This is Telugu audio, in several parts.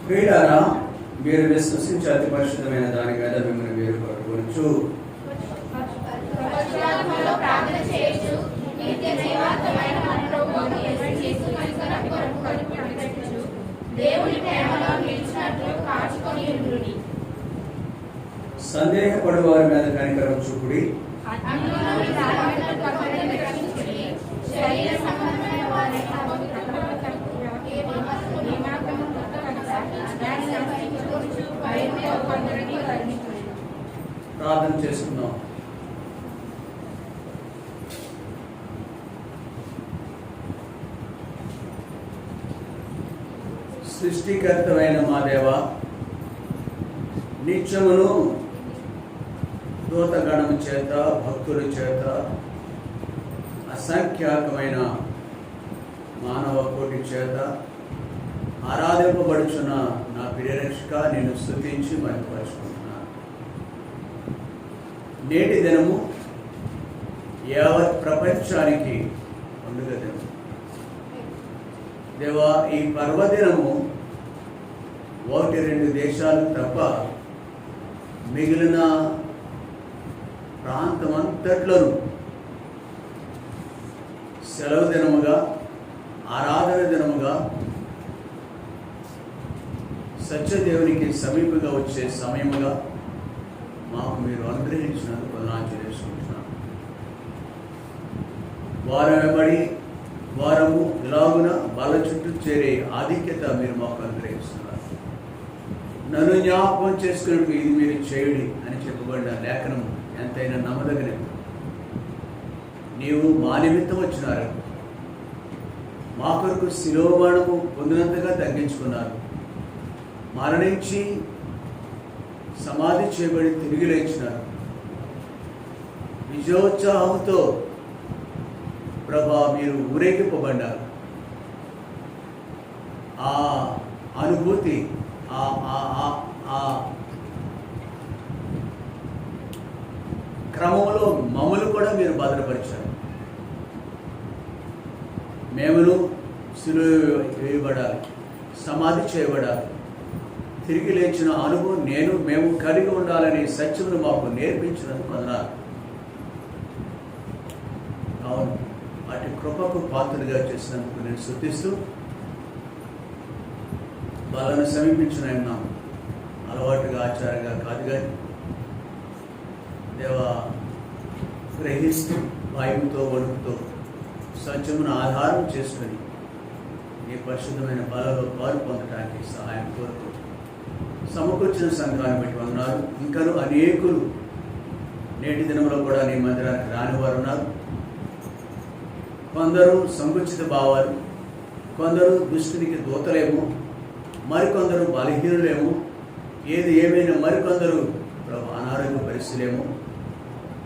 ప్రియులారా, మీరు విశ్వసించే అతి పరిశుద్ధమైన దాని మీద మిమ్మల్ని మీరు పట్టుకోవచ్చు. సందేహపడు వారి మీద కనికరం చూపుడి. ప్రార్థన చేసుకుందాం. సృష్టికర్తమైన మా దేవ, నిత్యమును దూతగణము చేత, భక్తుల చేత, అసంఖ్యాకమైన మానవ కోటి చేత ఆరాధింపబడుచున్న నా ప్రియరక్షక, నేను స్తుతించి మహిమపరుచుకుంటున్నాను. నేటి దినము యావత్ ప్రపంచానికి పండుగ దినం. దేవా, ఈ పర్వదినము 1-2 దేశాలు తప్ప మిగిలిన ప్రాంతమంతట్లోనూ సెలవు దినముగా, ఆరాధన దినముగా, సత్యదేవునికి సమీపంగా వచ్చే సమయముగా మాకు మీరు అనుగ్రహించినందుకు వందనాలు చేసుకుంటున్నాను. వారం వెంబడి వారము ఇలాగున వాళ్ళ చుట్టూ చేరే ఆధిక్యత మీరు మాకు అనుగ్రహిస్తున్నారు. నన్ను జ్ఞాపకం చేసుకున్నట్టు ఇది మీరు చేయుడి అని చెప్పబడిన లేఖనం ఎంతైనా నమ్మదగినది. నీవు మా నిమిత్తం వచ్చినారు, మా కొరకు శిలువ మరణము పొందినంతగా తగ్గించుకున్నారు. మరణించి సమాధి చేయబడి తిరిగి లేచినారు. విజయోత్సాహంతో ప్రభా మీరు ఊరేగింపబడ్డారు. ఆ అనుభూతి, ఆ క్రమంలో మమ్మల్ని కూడా మీరు భద్రపరిచారు. మేమును సిలువ వేయబడాలి, సమాధి చేయబడాలి, తిరిగి లేచిన అనుభవం మేము కలిగి ఉండాలని సత్యమును మాకు నేర్పించినందుకు వందనాలు. అవును, వాటి కృపకు పాత్రలుగా చేసినందుకు నేను స్తుతిస్తూ, వాళ్ళను సమీపించిన అలవాటుగా ఆచారంగా కాదు కానీ దేవా, గ్రహిస్తూ భయంతో వణుకుతో సత్యమును ఆధారం చేసుకుని నీ పరిశుద్ధమైన బలలో పాలు పొందడానికి సహాయం కోరుతూ సమకూర్చిన సంఘాన్ని బట్టి ఉన్నారు. ఇంకనూ అనేకులు నేటి దినంలో కూడా నీ మందిరానికి రానివారు ఉన్నారు. కొందరు సంకుచిత భావాలు, కొందరు దుష్టునికి దూతలేమో, మరికొందరు బలహీనులేమో, ఏది ఏమైనా మరికొందరు అనారోగ్య పరిస్థితులేమో,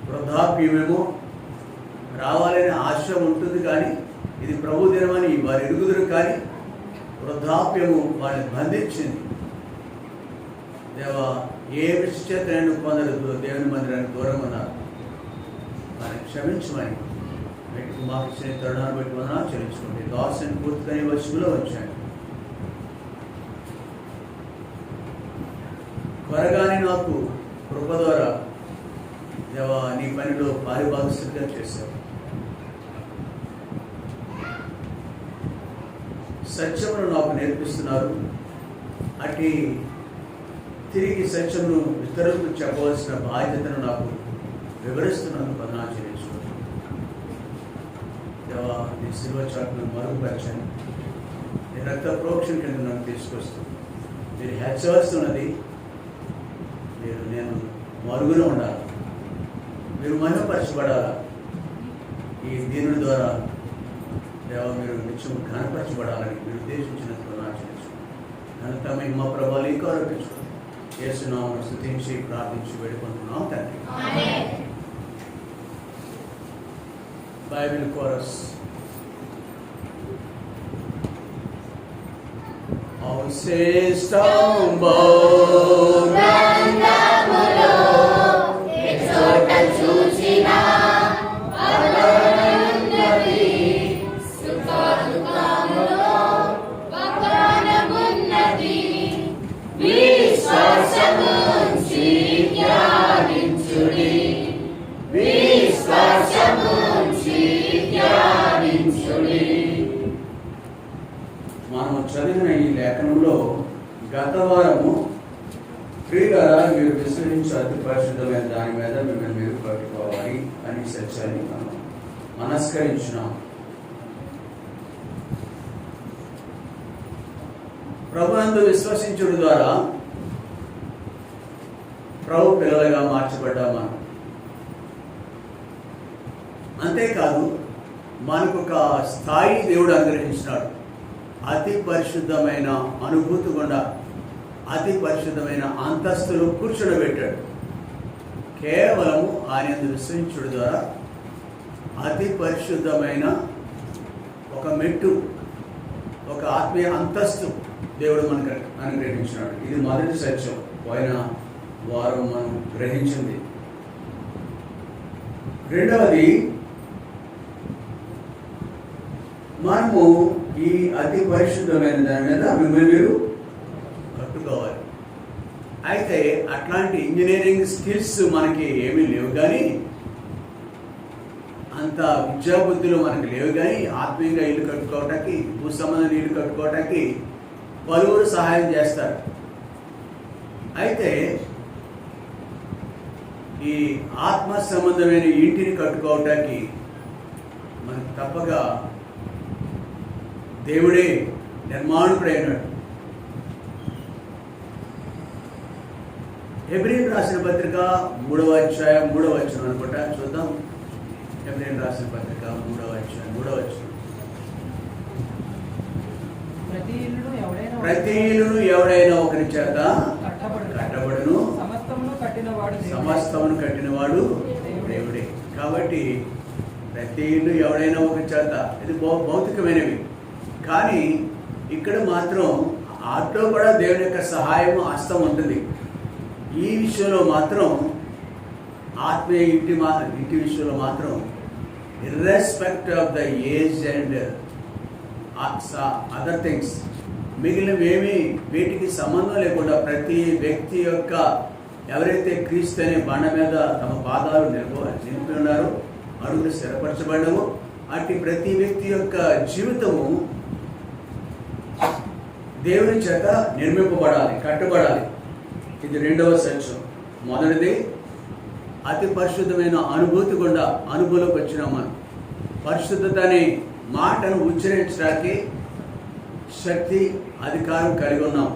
వృద్ధాప్యమేమో, రావాలనే ఆశ ఉంటుంది కానీ ఇది ప్రభు దినమని వారు ఎరుగుదురు, కానీ వృద్ధాప్యము వాళ్ళని బంధించింది. దేవా, ఏ విషయతను కొందరు దేవుని మందిరానికి దూరం ఉన్నారు, వారిని క్షమించమని మాకు ఇచ్చిన తరుణాన్ని బట్టి వందనాలు చెల్లించుకోండి. దాసుని పూర్తిగా నీ వశంలో వచ్చాను. త్వరగానే నాకు కృప ద్వారా దేవా నీ పనిలో పారిభాగస్థితిగా చేశావు. సత్యమును నాకు నేర్పిస్తున్నారు. అటు తిరిగి సత్యమును ఇతరులకు చెప్పవలసిన బాధ్యతను నాకు వివరిస్తున్నందుకు వందనాలు చెల్లించుకోండి. దేవా, నీ శిలువ చాటును మరుగుపరచండి. నీ రక్త ప్రోక్షణ కింద నన్ను తీసుకొస్తూ మీరు హెచ్చవస్తున్నది నేను మరుగున ఉండాలి, మీరు మహిమపరచబడాలా. ఈ దీనుడి ద్వారా దేవ మీరు నిత్యం ఘనపరచబడాలని మీరు ఉద్దేశించినందుకు ఆచరించుకోండి. ఘనత మహిమ ప్రభావాలు ఇంకా ఆరోపించుకోండి. యేసునామమును స్తుతించి ప్రార్థించి వేడుకుంటున్నాం తండ్రి. Bible chorus. మనం చదివిన ఈ లేఖనంలో గత వారము ప్రియులారా మీరు విశ్వసించే అతి పరిశుద్ధమైన దాని మీద మిమ్మల్ని మీరు పట్టుకోవాలి అని సత్యాన్ని మనం మనస్కరించినాం. ప్రభునందు విశ్వసించుడు ద్వారా ప్రభు పిల్లలుగా మార్చబడ్డా మనం. అంతేకాదు మనకు ఒక స్థాయి దేవుడు అనుగ్రహించినాడు. అతి పరిశుద్ధమైన అనుభూతి గుండా అతి పరిశుద్ధమైన అంతస్తులు కూర్చోబెట్టాడు. కేవలము ఆయన విశ్వసించుడు ద్వారా అతి పరిశుద్ధమైన ఒక మెట్టు, ఒక ఆత్మీయ అంతస్తు దేవుడు మనకు అనుగ్రహించినాడు. ఇది మొదటి సత్యం పోయిన వారం మనం గ్రహించింది. రెండవది, మనము ఈ అతి పరిశుద్ధమైన దాని మీద మిమ్మల్ని మీరు కట్టుకోవాలి. అయితే అట్లాంటి ఇంజనీరింగ్ స్కిల్స్ మనకి ఏమీ లేవు, కానీ అంత విద్యాబుద్ధులు మనకు లేవు, కానీ ఆత్మీయంగా ఇల్లు కట్టుకోవటానికి, భూ సంబంధం ఇల్లు కట్టుకోవటానికి పలువురు సహాయం చేస్తారు. అయితే ఈ ఆత్మ సంబంధమైన ఇంటిని కట్టుకోవటానికి మనకు తప్పగా దేవుడే నిర్మాణకుడైనాడు. హెబ్రీయులకు రాసిన పత్రిక 3వ అధ్యాయం 3వ వచనం అనుకుంటా, చూద్దాం. హెబ్రీయులకు రాసిన పత్రిక 3వ అధ్యాయం 3వ వచనం. ప్రతి ఇల్లును ఎవడైనా ఒకరి చేత కట్టబడును, సమస్తమును కట్టినవాడు దేవుడే. కాబట్టి ప్రతి ఇల్లు ఎవడైనా ఒకరి చేత, ఇది భౌతికమైనవి. కానీ ఇక్కడ మాత్రం ఆటలో కూడా దేవుని యొక్క సహాయం హస్తం ఉంటుంది. ఈ విషయంలో మాత్రం ఆత్మీయ ఇంటి విషయంలో మాత్రం irrespective of the age and other things, మిగిలినవేమీ వీటికి సంబంధం లేకుండా ప్రతి వ్యక్తి యొక్క ఎవరైతే క్రీస్తు అనే బండ మీద తమ పాదాలు నిలిపి ఉన్నారో, అడుగులు స్థిరపరచబడవు, అట్టి ప్రతి వ్యక్తి యొక్క జీవితము దేవుని చేత నిర్మింపబడాలి, కట్టబడాలి. ఇది రెండవ సత్యం. మొదటిది, అతి పరిశుద్ధమైన అనుభూతి గుండా అనుభవంలోకి వచ్చినాం. మనం పరిశుద్ధత అనే మాటను ఉచ్చరించడానికి శక్తి, అధికారం కలిగి ఉన్నాం.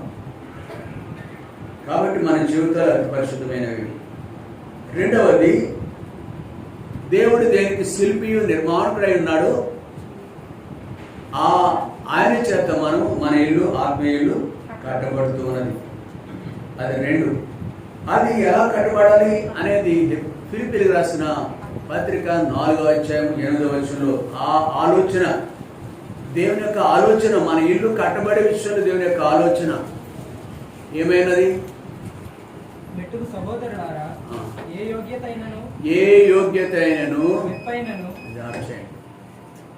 కాబట్టి మన జీవితాలు అతి పరిశుద్ధమైనవి. రెండవది, దేవుడు దేనికి శిల్పియు నిర్మాణకుడై ఉన్నాడు, ఆయన చేత మనము మన ఇల్లు, ఆత్మీయ ఇల్లు కట్టబడుతూ ఉన్నది. అది రెండు. అది ఎలా కట్టబడాలి అనేది ఫిలిప్పీలకు రాసిన పత్రిక 4వ అధ్యాయం 8వ వచనంలో ఆ ఆలోచన, దేవుని యొక్క ఆలోచన, మన ఇల్లు కట్టబడే విషయంలో దేవుని యొక్క ఆలోచన ఏమైనది? సహోదరులారా, ఏ యోగ్యత అయినను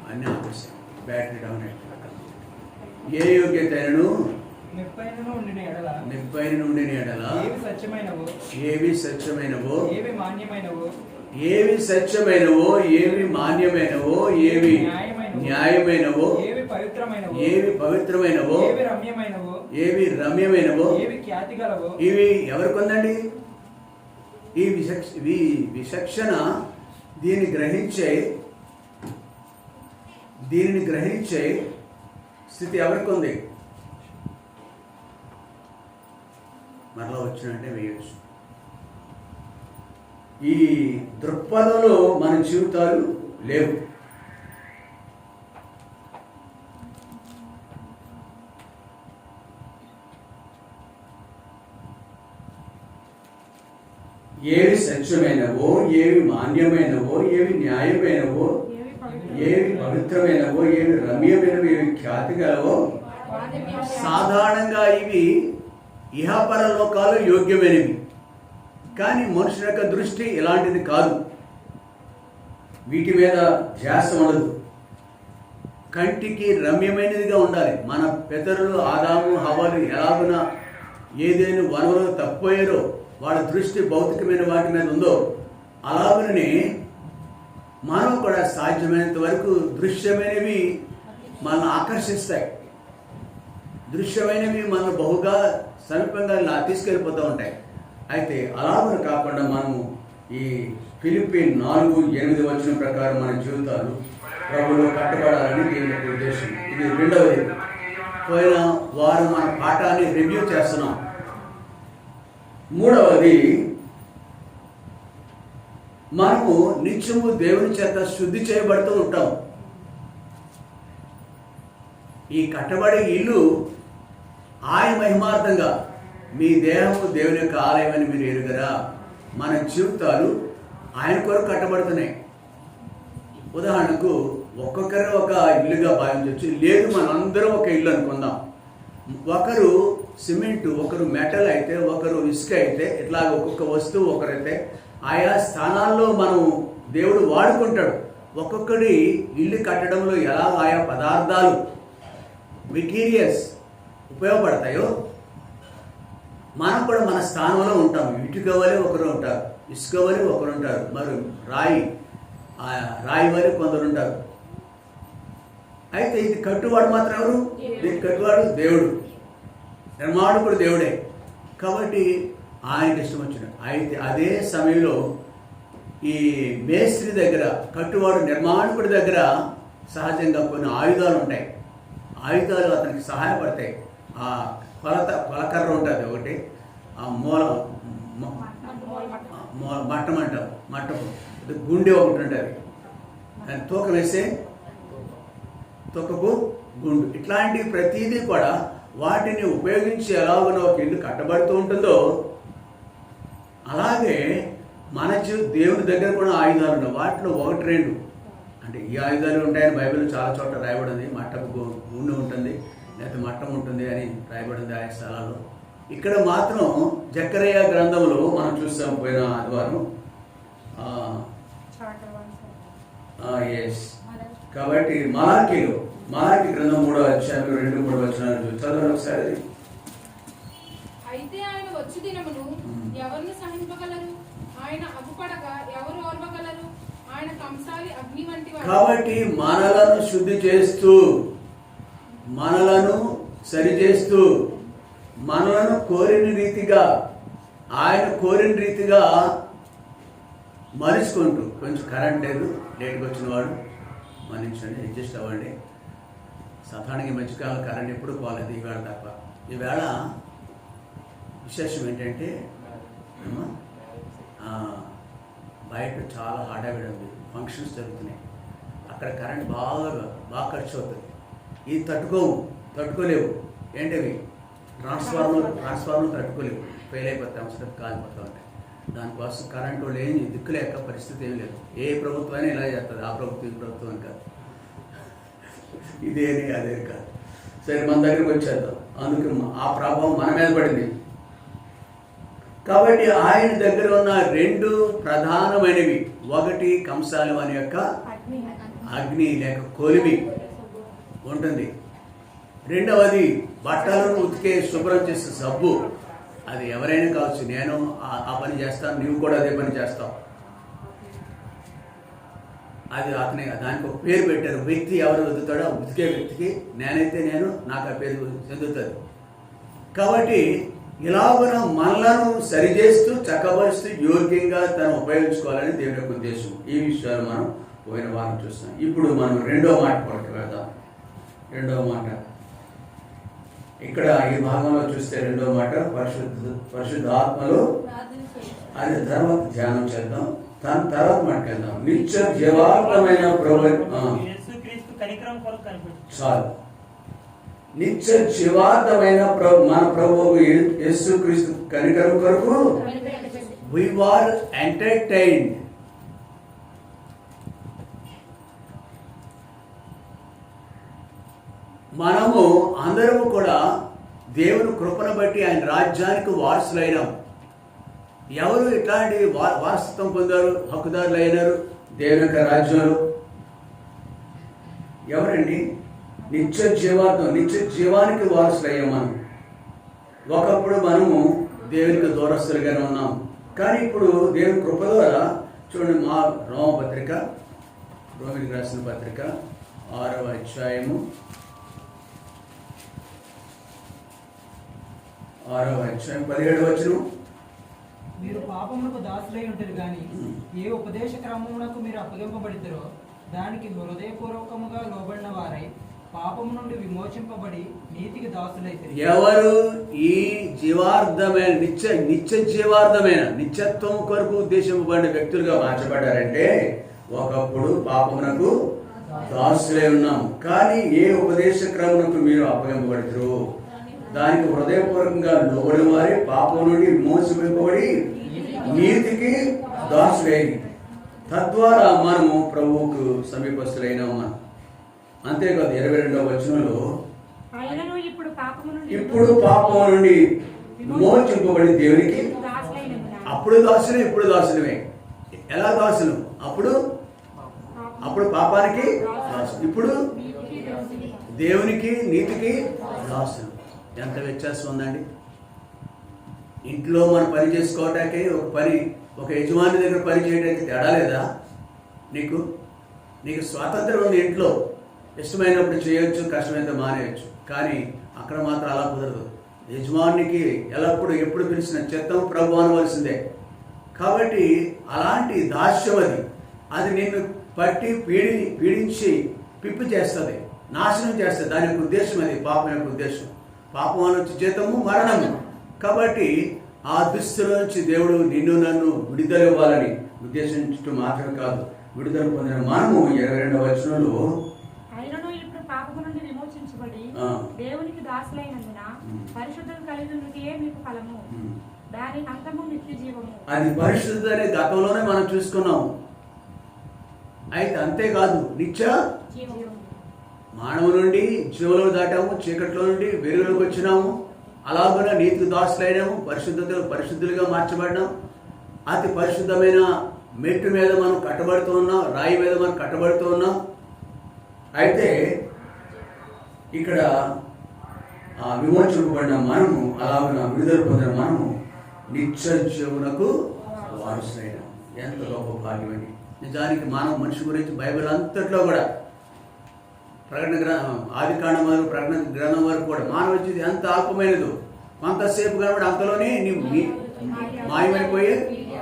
అన్ని ఆపేసాయి, బ్యాటరీ డౌన్ అయిపోయింది. ఏ యోగ్యత అయినను నిప్పైన ఉండిన ఎడల ఏవి సత్యమైనవో, ఏవి మాన్యమైనవో, ఏవి సత్యమైనవో, ఏవి మాన్యమైనవో, ఏవి న్యాయమైనవో, ఏవి పవిత్రమైనవో, ఏవి రమ్యమైనవో, ఏవి ఖ్యాతి గలవో, ఇవి ఎవరికి ఉందండి? ఈ విచక్షణ, దీనిని గ్రహించే స్థితి ఎవరికి ఉంది? మరలా వచ్చినట్టే వేయచ్చు. ఈ దృక్పథంలో మన జీవితాలు లేవు. ఏవి సత్యమైనవో, ఏవి మాన్యమైనవో, ఏవి న్యాయమైనవో, ఏవి పవిత్రమైనవో, ఏవి రమ్యమైనవో, ఏవి ఖ్యాతి గలవో. సాధారణంగా ఇవి ఇహపరలోకాలు యోగ్యమైనవి, కానీ మనుషుల యొక్క దృష్టి ఇలాంటిది కాదు. వీటి మీద ధ్యాస ఉండదు. కంటికి రమ్యమైనదిగా ఉండాలి. మన పితరులు ఆదాము హవ్వలు ఎలాగున ఏదైనా వనరులు తప్పిపోయారో, వాళ్ళ దృష్టి భౌతికమైన వాటి మీద ఉందో, అలాగనే మనం కూడా సాధ్యమైనంత వరకు దృశ్యమైనవి మనల్ని ఆకర్షిస్తాయి. దృశ్యమైనవి మనం బహుగా సమీపంగా తీసుకెళ్ళిపోతూ ఉంటాయి. అయితే అలాగ కాకుండా మనము ఈ ఫిలిప్పీ 4:8 వచనం ప్రకారం మన జీవితాలు ప్రభువులో కట్టబడాలని దేవుని యొక్క ఉద్దేశం. ఇది రెండవది. పోయిన వారం మన పాఠాన్ని రివ్యూ చేస్తున్నాం. మూడవది, మనము నిత్యము దేవుని చేత శుద్ధి చేయబడుతూ ఉంటాం. ఈ కట్టబడే ఇల్లు ఆయన మహిమార్థంగా, మీ దేహము దేవుని యొక్క ఆలయం అని మీరు ఎరుగరా? మన జీవితాలు ఆయన కొరకు కట్టబడుతున్నాయి. ఉదాహరణకు ఒక్కొక్కరు ఒక ఇల్లుగా భావించవచ్చు. లేదు, మనందరం ఒక ఇల్లు అనుకుందాం. ఒకరు సిమెంటు, ఒకరు మెటల్ అయితే, ఒకరు ఇసుక అయితే, ఇట్లా ఒక్కొక్క వస్తువు ఒకరైతే ఆయా స్థానాల్లో మనం దేవుడు వాడుకుంటాడు. ఒక్కొక్కడి ఇల్లు కట్టడంలో ఎలా ఆయా పదార్థాలు, మెటీరియల్స్ ఉపయోగపడతాయో మనం కూడా మన స్థానంలో ఉంటాం. ఇటుక వలె ఒకరు ఉంటారు, ఇసుక వలె ఒకరు ఉంటారు, మరి రాయి వలె కొందరు ఉంటారు. అయితే ఇది కట్టువాడు మాత్రం ఎవరు? దీనికి కట్టువాడు దేవుడు, నిర్మాణకుడు దేవుడే. కాబట్టి ఆయనకి ఇష్టం వచ్చిన. అయితే అదే సమయంలో ఈ మేస్త్రి దగ్గర, కట్టువాడు నిర్మాణకుడి దగ్గర సహజంగా కొన్ని ఆయుధాలు ఉంటాయి. ఆయుధాలు అతనికి సహాయపడతాయి. ఆ కొలకర్ర ఉంటుంది ఒకటి, ఆ మట్టం అంటారు, మట్టపు గుండె ఒకటి ఉంటుంది, దాన్ని తూకం వేస్తే తొక్కకు గుండు. ఇట్లాంటి ప్రతిదీ కూడా వాటిని ఉపయోగించి ఎలాగో ఒక ఇల్లు కట్టబడుతూ ఉంటుందో అలాగే మన దేవుని దగ్గర కూడా ఆయుధాలు ఉన్నాయి. వాటిలో 1-2 అంటే ఈ ఆయుధాలు ఉంటాయని బైబిల్ చాలా చోట్ల రాయబడింది. మట్టపు గుండె ఉంటుంది, లేకపోతే మట్టం ఉంటుంది అని రాయబడింది ఆయా స్థలాల్లో. ఇక్కడ మాత్రం జకరియా గ్రంథంలో మనం చూస్తాం పోయిన ఆదివారం. ఎస్. కాబట్టి మలాకి గ్రంథం 3వ అధ్యాయంలో 2-3 వచనాలు చదవండి ఒకసారి. అయితే ఆయన వచ్చి దినమును ఎవరిని సహింపగలరు? ఆయన అగుపడగా ఎవరు ఓర్వగలరు? ఆయన కంసాలి అగ్ని వంటి వాడు. కాబట్టి మనలను శుద్ధి చేస్తూ, మనలను సరిచేస్తూ, మనలను కోరిన రీతిగా, ఆయన కోరిన రీతిగా మలుచుకుంటూ. కొంచెం కరెంట్ లేదు, లేట్గా వచ్చిన వాడు మన్నించండి, అడ్జస్ట్ అవ్వండి. సాధారణంగా మధ్యకాలం కరెంట్ ఎప్పుడు పోలేదు, ఈవేళ తప్ప. ఈవేళ విశేషం ఏంటంటే బయట చాలా హడావిడి ఉంది, ఫంక్షన్స్ జరుగుతున్నాయి. అక్కడ కరెంట్ బాగా ఖర్చు అవుతుంది. ఇది తట్టుకోలేవు. ఏంటవి? ట్రాన్స్ఫార్మర్ తట్టుకోలేవు, ఫెయిల్ అయిపోతాయి, అవసరం కాలిపోతూ ఉంటాయి. దానికోసం కరెంటు వాళ్ళు ఏం దిక్కులేక పరిస్థితి ఏం లేదు. ఏ ప్రభుత్వమైనా ఇలా చేస్తుంది, ఆ ప్రభుత్వం ఈ ప్రభుత్వం అని కాదు, ఇదేని అదే కాదు. సరే, మన దగ్గరికి వచ్చేద్దాం. అందుకే ఆ ప్రభావం మన మీద పడింది. కాబట్టి ఆయన దగ్గర ఉన్న 2 ప్రధానమైనవి. ఒకటి కంసాలి వాని యొక్క అగ్ని లేక కొలిమి ఉంటుంది. రెండవది బట్టలను ఉతికే శుభ్రం చేసే సబ్బు. అది ఎవరైనా కావచ్చు. నేను ఆ పని చేస్తాను, నీవు కూడా అదే పని చేస్తావు. అది అతని దానికి ఒక పేరు పెట్టారు. వ్యక్తి ఎవరు వెతుకుతాడో ఆ ఉతికే వ్యక్తికి నేనైతే నాకు ఆ పేరు చెందుతుంది. కాబట్టి ఇలాగున మనలను సరిచేస్తూ చక్కబరుస్తూ యోగ్యంగా తను ఉపయోగించుకోవాలని దేవుని యొక్క ఉద్దేశం. ఈ విషయాలు మనం పోయిన వారం చూస్తాం. ఇప్పుడు మనం 2వ మాట కొరకు వెళ్దాం. 2వ మాట ఇక్కడ ఈ భాగంలో చూస్తే 2వ మాట పరిశుద్ధాత్మలో, అది తర్వాత ధ్యానం చేద్దాం. దాని తర్వాత మాటకి వెళ్దాం. నిత్య జీవాత్మైన చాలు. నిత్య జీవార్థమైన మన ప్రభువు యేసుక్రీస్తు కనికరం కొరకు we were entertained. మనము అందరము కూడా దేవుని కృపను బట్టి ఆయన రాజ్యానికి వారసులైనాం. ఎవరు ఇట్లాంటి వారసత్వం పొందారు, హక్కుదారులు అయినారు దేవుని యొక్క రాజ్యంలో? ఎవరండి? నిత్య జీవానికి వారసులయ్యాం మనం. ఒకప్పుడు మనము దేవునికి దూరస్తులుగానే ఉన్నాం. కానీ ఇప్పుడు దేవుని కృప ద్వారా చూడండి, మా రోమిలికి రాసిన పత్రిక 6వ అధ్యాయము 6వ అధ్యాయం 17వ వచనం. మీరు పాపమునకు దాసులై ఉంటారు గాని ఏ ఉపదేశ క్రమమునకు మీరు అప్పగింపబడిద్దరో దానికి హృదయపూర్వకముగా లోబడిన వారై పాపము నుండి విమోచింపబడి నీతికి దాసులైతే. ఎవరు ఈ జీవార్థమైన నిత్య జీవార్థమైన నిత్యత్వం కొరకు ఉద్దేశింపబడిన వ్యక్తులుగా మార్చబడ్డారంటే ఒకప్పుడు పాపమునకు దాసులై ఉన్నాము. కానీ ఏ ఉపదేశ క్రమమునకు మీరు అప్పగింపబడతారు దానికి హృదయపూర్వకంగా లోబడి వారి పాపం నుండి విమోచింపబడి నీతికి దాసులైంది. తద్వారా మనము ప్రభువుకు సమీపస్తులైనాము. మనం అంతేకాదు 22వ వచనంలో ఇప్పుడు పాపం నుండి విమోచింపబడి దేవునికి అప్పుడు దాసులే ఇప్పుడు దాసులమే. ఎలా దాసులు? అప్పుడు పాపానికి దాసులు, ఇప్పుడు దేవునికి నీతికి దాసులు. ఎంత వ్యత్యాసం ఉందండి. ఇంట్లో మనం పని చేసుకోవటానికి ఒక యజమాని దగ్గర పని చేయడానికి తేడా లేదా? నీకు స్వాతంత్రం ఉంది. ఇంట్లో ఇష్టమైనప్పుడు చేయొచ్చు, కష్టమైతే మానేయచ్చు. కానీ అక్కడ మాత్రం అలా కుదరదు. యజమానికి ఎప్పుడు పిలిచిన చిత్తం ప్రభు అనవలసిందే. కాబట్టి అలాంటి దాస్యం అది నిన్ను పట్టి పీడించి పిప్పి చేస్తుంది, నాశనం చేస్తుంది. దాని యొక్క ఉద్దేశం అది, పాపం యొక్క ఉద్దేశం. పాపం అనొచ్చి జీతము మరణము. కాబట్టి ఆ దుస్థితిలో నుంచి దేవుడు నిన్ను నన్ను విడుదల ఇవ్వాలని ఉద్దేశించడం మాత్రమే కాదు, విడుదల పొందిన మనము 22వ వచనంలో దేవునికి దాసులైనందున పరిశుద్ధం కలిగినదే మీకు ఫలము, దాని అంతము నిత్య జీవము. అది పరిశుద్ధ అనే గతంలోనే మనం చూసుకున్నాం. అయితే అంతేకాదు నిత్య మానవు నుండి జీవులను దాటాము, చీకట్లో నుండి వెలుగులోకి వచ్చినాము. అలాగే నీతికి దాసులైనాము, పరిశుద్ధులుగా మార్చబడినాం. అతి పరిశుద్ధమైన మెట్టు మీద మనం కట్టబడుతూ ఉన్నాం, రాయి మీద మనం కట్టబడుతూ ఉన్నాం. అయితే ఇక్కడ విమోచింపబడిన మనము, అలాగే విడుదల పొందిన మనము నిత్య జీవునకు వారసులైనాం. ఎంత గొప్ప భాగ్యం అండి. నిజానికి మనిషి గురించి బైబిల్ అంతట్లో కూడా ఆది కాండం వరకు ప్రకటన గ్రంథం వరకు కూడా మానవ జీవితం ఎంత అల్పమైనదో, కొంతసేపు కనబడి అంతలోనే మాయమైపోయే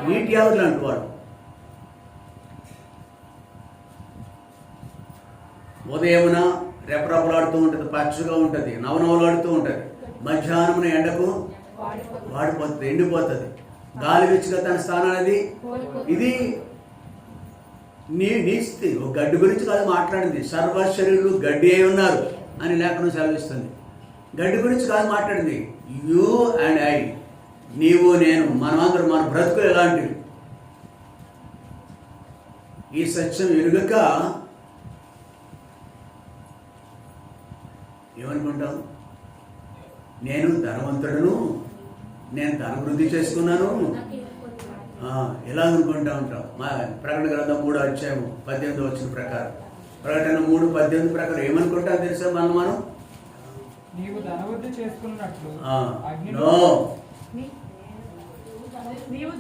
నీటి ఆవులు అంటువాడు. ఉదయమున రెపరెపలాడుతూ ఉంటుంది, పచ్చగా ఉంటుంది, నవనవలాడుతూ ఉంటుంది. మధ్యాహ్నమున ఎండకు వాడిపోతుంది, ఎండిపోతుంది. గాలి విచ్చిగా తన స్థానాన్ని ఇది నీ స్థితి. ఒక గడ్డి గురించి కాదు మాట్లాడింది. సర్వశరీరులు గడ్డి అయి ఉన్నారు అని లేఖనం సెలవిస్తుంది. గడ్డి గురించి కాదు మాట్లాడింది. యూ అండ్ ఐ, నీవు నేను, మనమందరం, మన బ్రతుకులు ఎలాంటివి. ఈ సత్యం ఎరుగక ఏమనుకుంటాం? నేను ధనవంతుడను, నేను ధనవృద్ధి చేసుకున్నాను, ఎలా అనుకుంటా ఉంటాం. మా ప్రకటన గ్రంథం 3వ అధ్యాయం 18వ వచనం ప్రకారం, ప్రకటన 3:18 ప్రకారం ఏమనుకుంటాం తెలుసా? మనం నీవు ధనవృద్ధి చేసుకున్నట్లు నీవు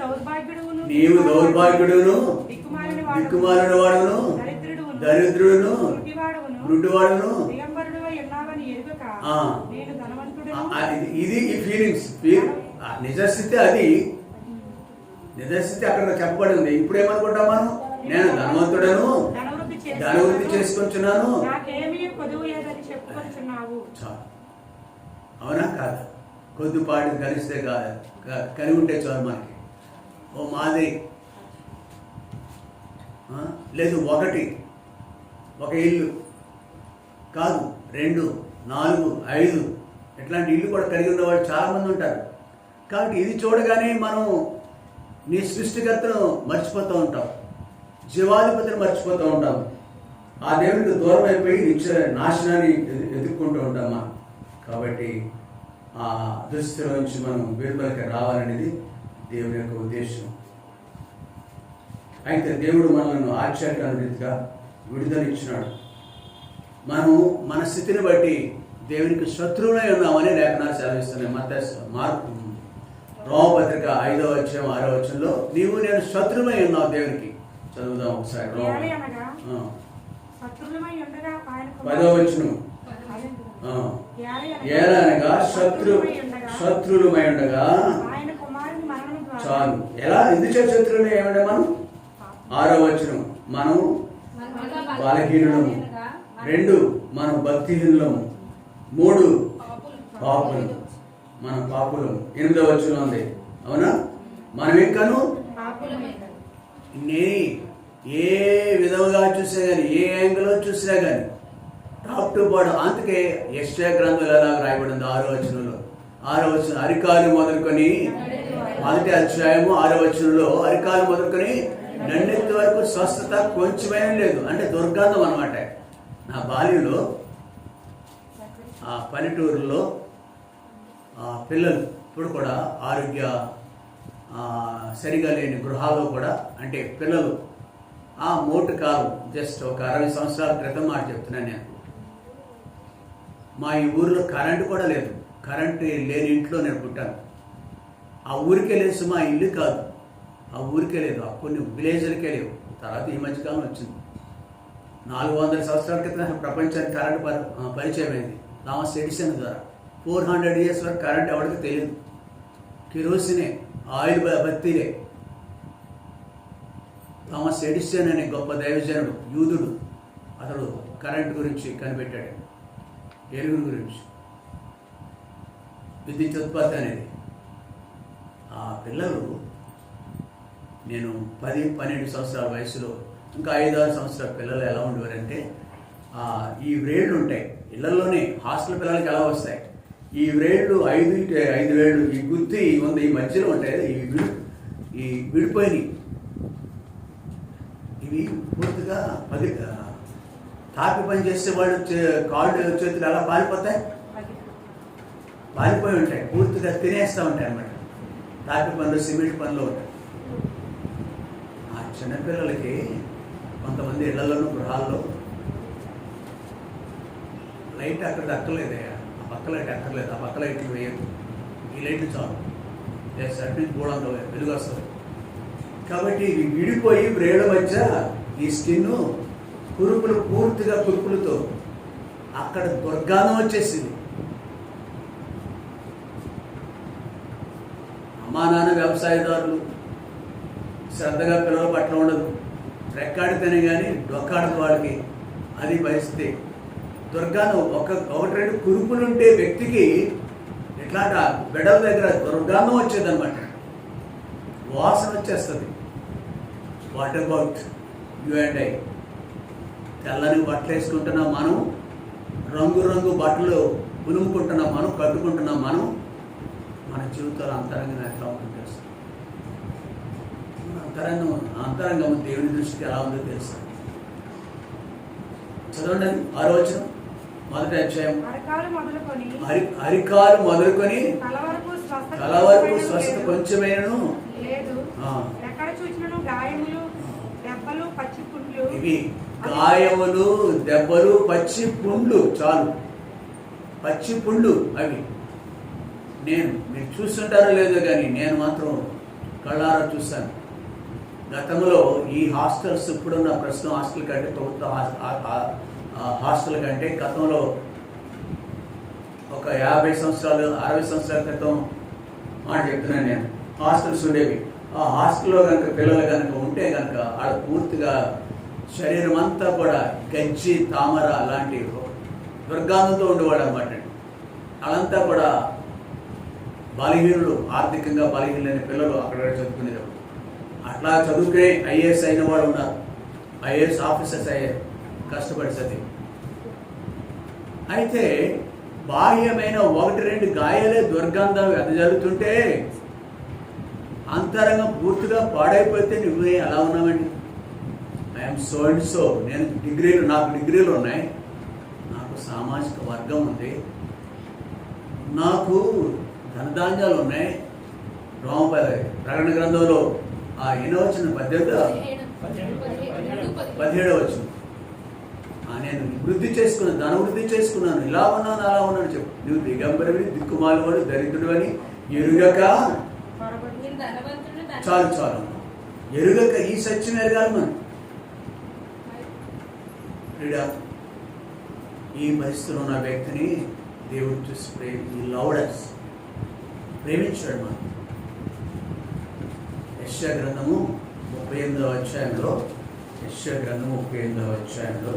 దౌర్భాగ్యుడును, దిక్కుమాలిన వాడును, దరిద్రుడును, గుడ్డివాడును. ఇది ఈ ఫీలింగ్స్. నిజస్థితి అది, నిజస్థితి అక్కడ చెప్పబడింది. ఇప్పుడు ఏమనుకుంటాం మనం? నేను ధనవంతుడను, ధనవృద్ధి చేసుకుంటున్నాను. అవునా కాదా? కొద్దిపాటి కలిస్తే కలిగి ఉంటే చాలు మనకి. ఓ మాదిరి లేదు, ఒక ఇల్లు కాదు, 2, 4, 5 ఇట్లాంటి ఇల్లు కూడా కలిగి ఉన్నవాళ్ళు చాలామంది ఉంటారు. కాబట్టి ఇది చూడగానే మనం నీ సృష్టికర్తను మర్చిపోతూ ఉంటాం, జీవాధిపతిని మర్చిపోతూ ఉంటాం. ఆ దేవునికి దూరం అయిపోయి నిత్య నాశనాన్ని ఎదుర్కొంటూ ఉంటాం మనం. కాబట్టి ఆ దుస్థితిలో నుంచి మనం విడుదలకి రావాలనేది దేవుని యొక్క ఉద్దేశం. అయితే దేవుడు మనల్ని ఆశ్చర్యకరమైన రీతిగా విడుదల ఇచ్చినాడు. మనం మన స్థితిని బట్టి దేవునికి శత్రువులై ఉన్నామని లేఖనాలు సెలవిస్తున్నాయి. రోమపత్రిక 5వ అధ్యాయం 6వ వచనంలో నీవు నేను శత్రువై ఉన్నావు దేవునికి. చదువుదాం ఒకసారి. 10వ వచనం. ఏలనగా శత్రులమై ఉండగా ఆయన కుమారుని మరణం ద్వారా చాలు. ఎలా ఎందుకు శత్రువులు ఏమంటే మనం 6వ వచనం మనం బలహీనులము, 2 మనం భక్తిహీనులము, 3 పాపులు, మనం పాపులము. 8వ వచనం ఉంది అవునా. మనం ఇంకాను ఏ విధంగా చూసినా కానీ ఏ యాంగిల్లో చూసినా కానీ టాప్ టు బాటం. అందుకే యెషయా గ్రంథంలో ఎలా రాయబడింది 6వ వచనంలో, 6వ వచనం అరికాలు మొదలుకొని, మొదటి అధ్యాయము 6వ వచనంలో అరికాలు మొదలుకొని నన్నెత్తి వరకు స్వస్థత కొంచెమేం లేదు. అంటే దుర్గంధం అనమాట. నా బాల్యంలో ఆ పల్లెటూరులో పిల్లలు ఇప్పుడు కూడా ఆరోగ్య సరిగా లేని గృహాల్లో కూడా, అంటే పిల్లలు ఆ మోటు కాలం జస్ట్ ఒక 60 సంవత్సరాల క్రితం మాట చెప్తున్నాను నేను. మా ఈ ఊరిలో కరెంటు కూడా లేదు. కరెంటు లేని ఇంట్లో నేను పుట్టాను. ఆ ఊరికే లేదు, మా ఇల్లు కాదు, ఆ ఊరికే లేదు. ఆ కొన్ని విలేజ్లకే లేవు. తర్వాత ఈ మధ్యకాలం వచ్చింది. 400 సంవత్సరాల క్రితం ప్రపంచానికి కరెంటు పరిచయం అయింది థామస్ ఎడిసన్ ద్వారా. 400 years వరకు కరెంట్ ఎవరికి తెలియదు. కిరోసినే, ఆయిల్ బత్తీలే. థామస్ ఎడిసన్ అనే గొప్ప దైవజనుడు, యూదుడు, అతడు కరెంట్ గురించి కనిపెట్టాడు. వెలుగు గురించి, విద్యుత్ ఉత్పత్తి అనేది. ఆ పిల్లలు నేను 10-12 సంవత్సరాల వయసులో, ఇంకా 5-6 సంవత్సరాల పిల్లలు ఎలా ఉండేవారంటే ఈ వ్రేళ్ళు ఉంటాయి ఇళ్లలోనే. హాస్టల్ పిల్లలకి ఎలా వస్తాయి ఈ వ్రేళ్ళు, 5 వేళ్ళు, ఈ గుత్తి ఉంది ఈ మధ్యలో ఉంటాయి. ఈ విడిపోయినాయి. ఇవి పూర్తిగా తాపి పని చేసే వాళ్ళు కాళ్ళు చేతులు ఎలా పాలిపోతాయి, పాలిపోయి ఉంటాయి. పూర్తిగా తినేస్తూ ఉంటాయి అన్నమాట. తాపి పనులు, సిమెంట్ పనులు ఉంటాయి. ఆ చిన్నపిల్లలకి కొంతమంది ఇళ్లలోనూ గృహాల్లో లైట్ అక్కడ దక్కలేదే, ఆ పక్క లైట్ అక్కర్లేదు, ఆ పక్క లైట్లు వేయదు, ఈ లైట్లు చాలు. అటు నుంచి గోడంతో వెలుగు వస్తుంది. కాబట్టి ఇవి విడిపోయి బ్రేళ్ళ మధ్య ఈ స్కిన్ కురుపులు, పూర్తిగా కురుపులతో అక్కడ దుర్గంధం వచ్చేసింది. అమ్మా నాన్న వ్యవసాయదారులు శ్రద్ధగా పిల్లల పట్ల ఉండదు. రెక్కాడితేనే కానీ డొక్కాడదు వాళ్ళకి. అది పరిస్థితి. దుర్గంధం 1-2 కురుపులుంటే వ్యక్తికి ఇట్లాంటి బిడ్డల దగ్గర దుర్గంధం వచ్చేదన్నమాట. వాసన వచ్చేస్తుంది. What about you and I? తెల్లని బట్టలు వేసుకుంటున్నాం మనం, రంగు బట్టలు పులుముకుంటున్నాం మనం, కట్టుకుంటున్నాం మనం. మన జీవితాలు అంతరంగం ఎట్లా ఉంటుందో తెలుసు. అంతరంగం దేవుని దృష్టికి ఎలా ఉందో తెలుసు. చదవండి 6వ వచనం, మొదటి అధ్యాయం. అరికాలు మొదలుకొని తల వరకు స్వస్థత కొంచెమేను లేదు. ఇవి గాయములు, దెబ్బలు, పచ్చి పుండ్లు, చాలు. పచ్చి పుండ్లు అవి. మీరు చూస్తుంటారో లేదో కానీ నేను మాత్రం కళ్ళారా చూస్తాను. గతంలో ఈ హాస్టల్స్, ఇప్పుడున్న ప్రస్తుతం హాస్టల్ కంటే, ప్రభుత్వ హాస్టల్ కంటే గతంలో ఒక 50 సంవత్సరాలు 60 సంవత్సరాల క్రితం మాట చెప్తున్నాను నేను, హాస్టల్స్ ఉండేవి. ఆ హాస్టల్లో కనుక పిల్లలు కనుక ఉంటే కనుక ఆడ పూర్తిగా శరీరం అంతా కూడా గజ్జి, తామర లాంటి దుర్గంధంతో ఉండేవాడు అనమాట. వాళ్ళంతా కూడా బలహీనులు, ఆర్థికంగా బలహీనులైన పిల్లలు అక్కడ చదువుకునేవారు. అట్లా చదువుకునే ఐఏఎస్ అయిన వాళ్ళు ఉన్నారు. ఐఏఎస్ ఆఫీసర్స్ అయ్యారు కష్టపడి చదివి. అయితే బాహ్యమైన 1-2 గాయాలే దుర్గంధం ఎంత జరుగుతుంటే అంతరంగం పూర్తిగా పాడైపోతే నువ్వే అలా ఉన్నామండి. I'm so and so. నాకు డిగ్రీలు ఉన్నాయి, నాకు సామాజిక వర్గం ఉంది, నాకు ధనధాన్యాలు ఉన్నాయి. ప్రకటన గ్రంథంలో ఎన్నో వచ్చిన 17వ వచ్చిన నేను వృద్ధి చేసుకున్నాను, ధన వృద్ధి చేసుకున్నాను, ఇలా ఉన్నాను అలా ఉన్నాను చెప్పు. నువ్వు దిగంబరవి, దిక్కుమాలవాడు, దరిద్రుడు అని ఎరుగక, చాలు ఎరుగక ఈ సత్యం ఎరగాలి మనం. ఈ పరిస్థితిలో ఉన్న వ్యక్తిని దేవుడు చూసి ఈ లవ్డ్ us. ప్రేమించాడు మనం. యెషయా గ్రంథము 38వ అధ్యాయంలో, యెషయా గ్రంథము 38వ అధ్యాయంలో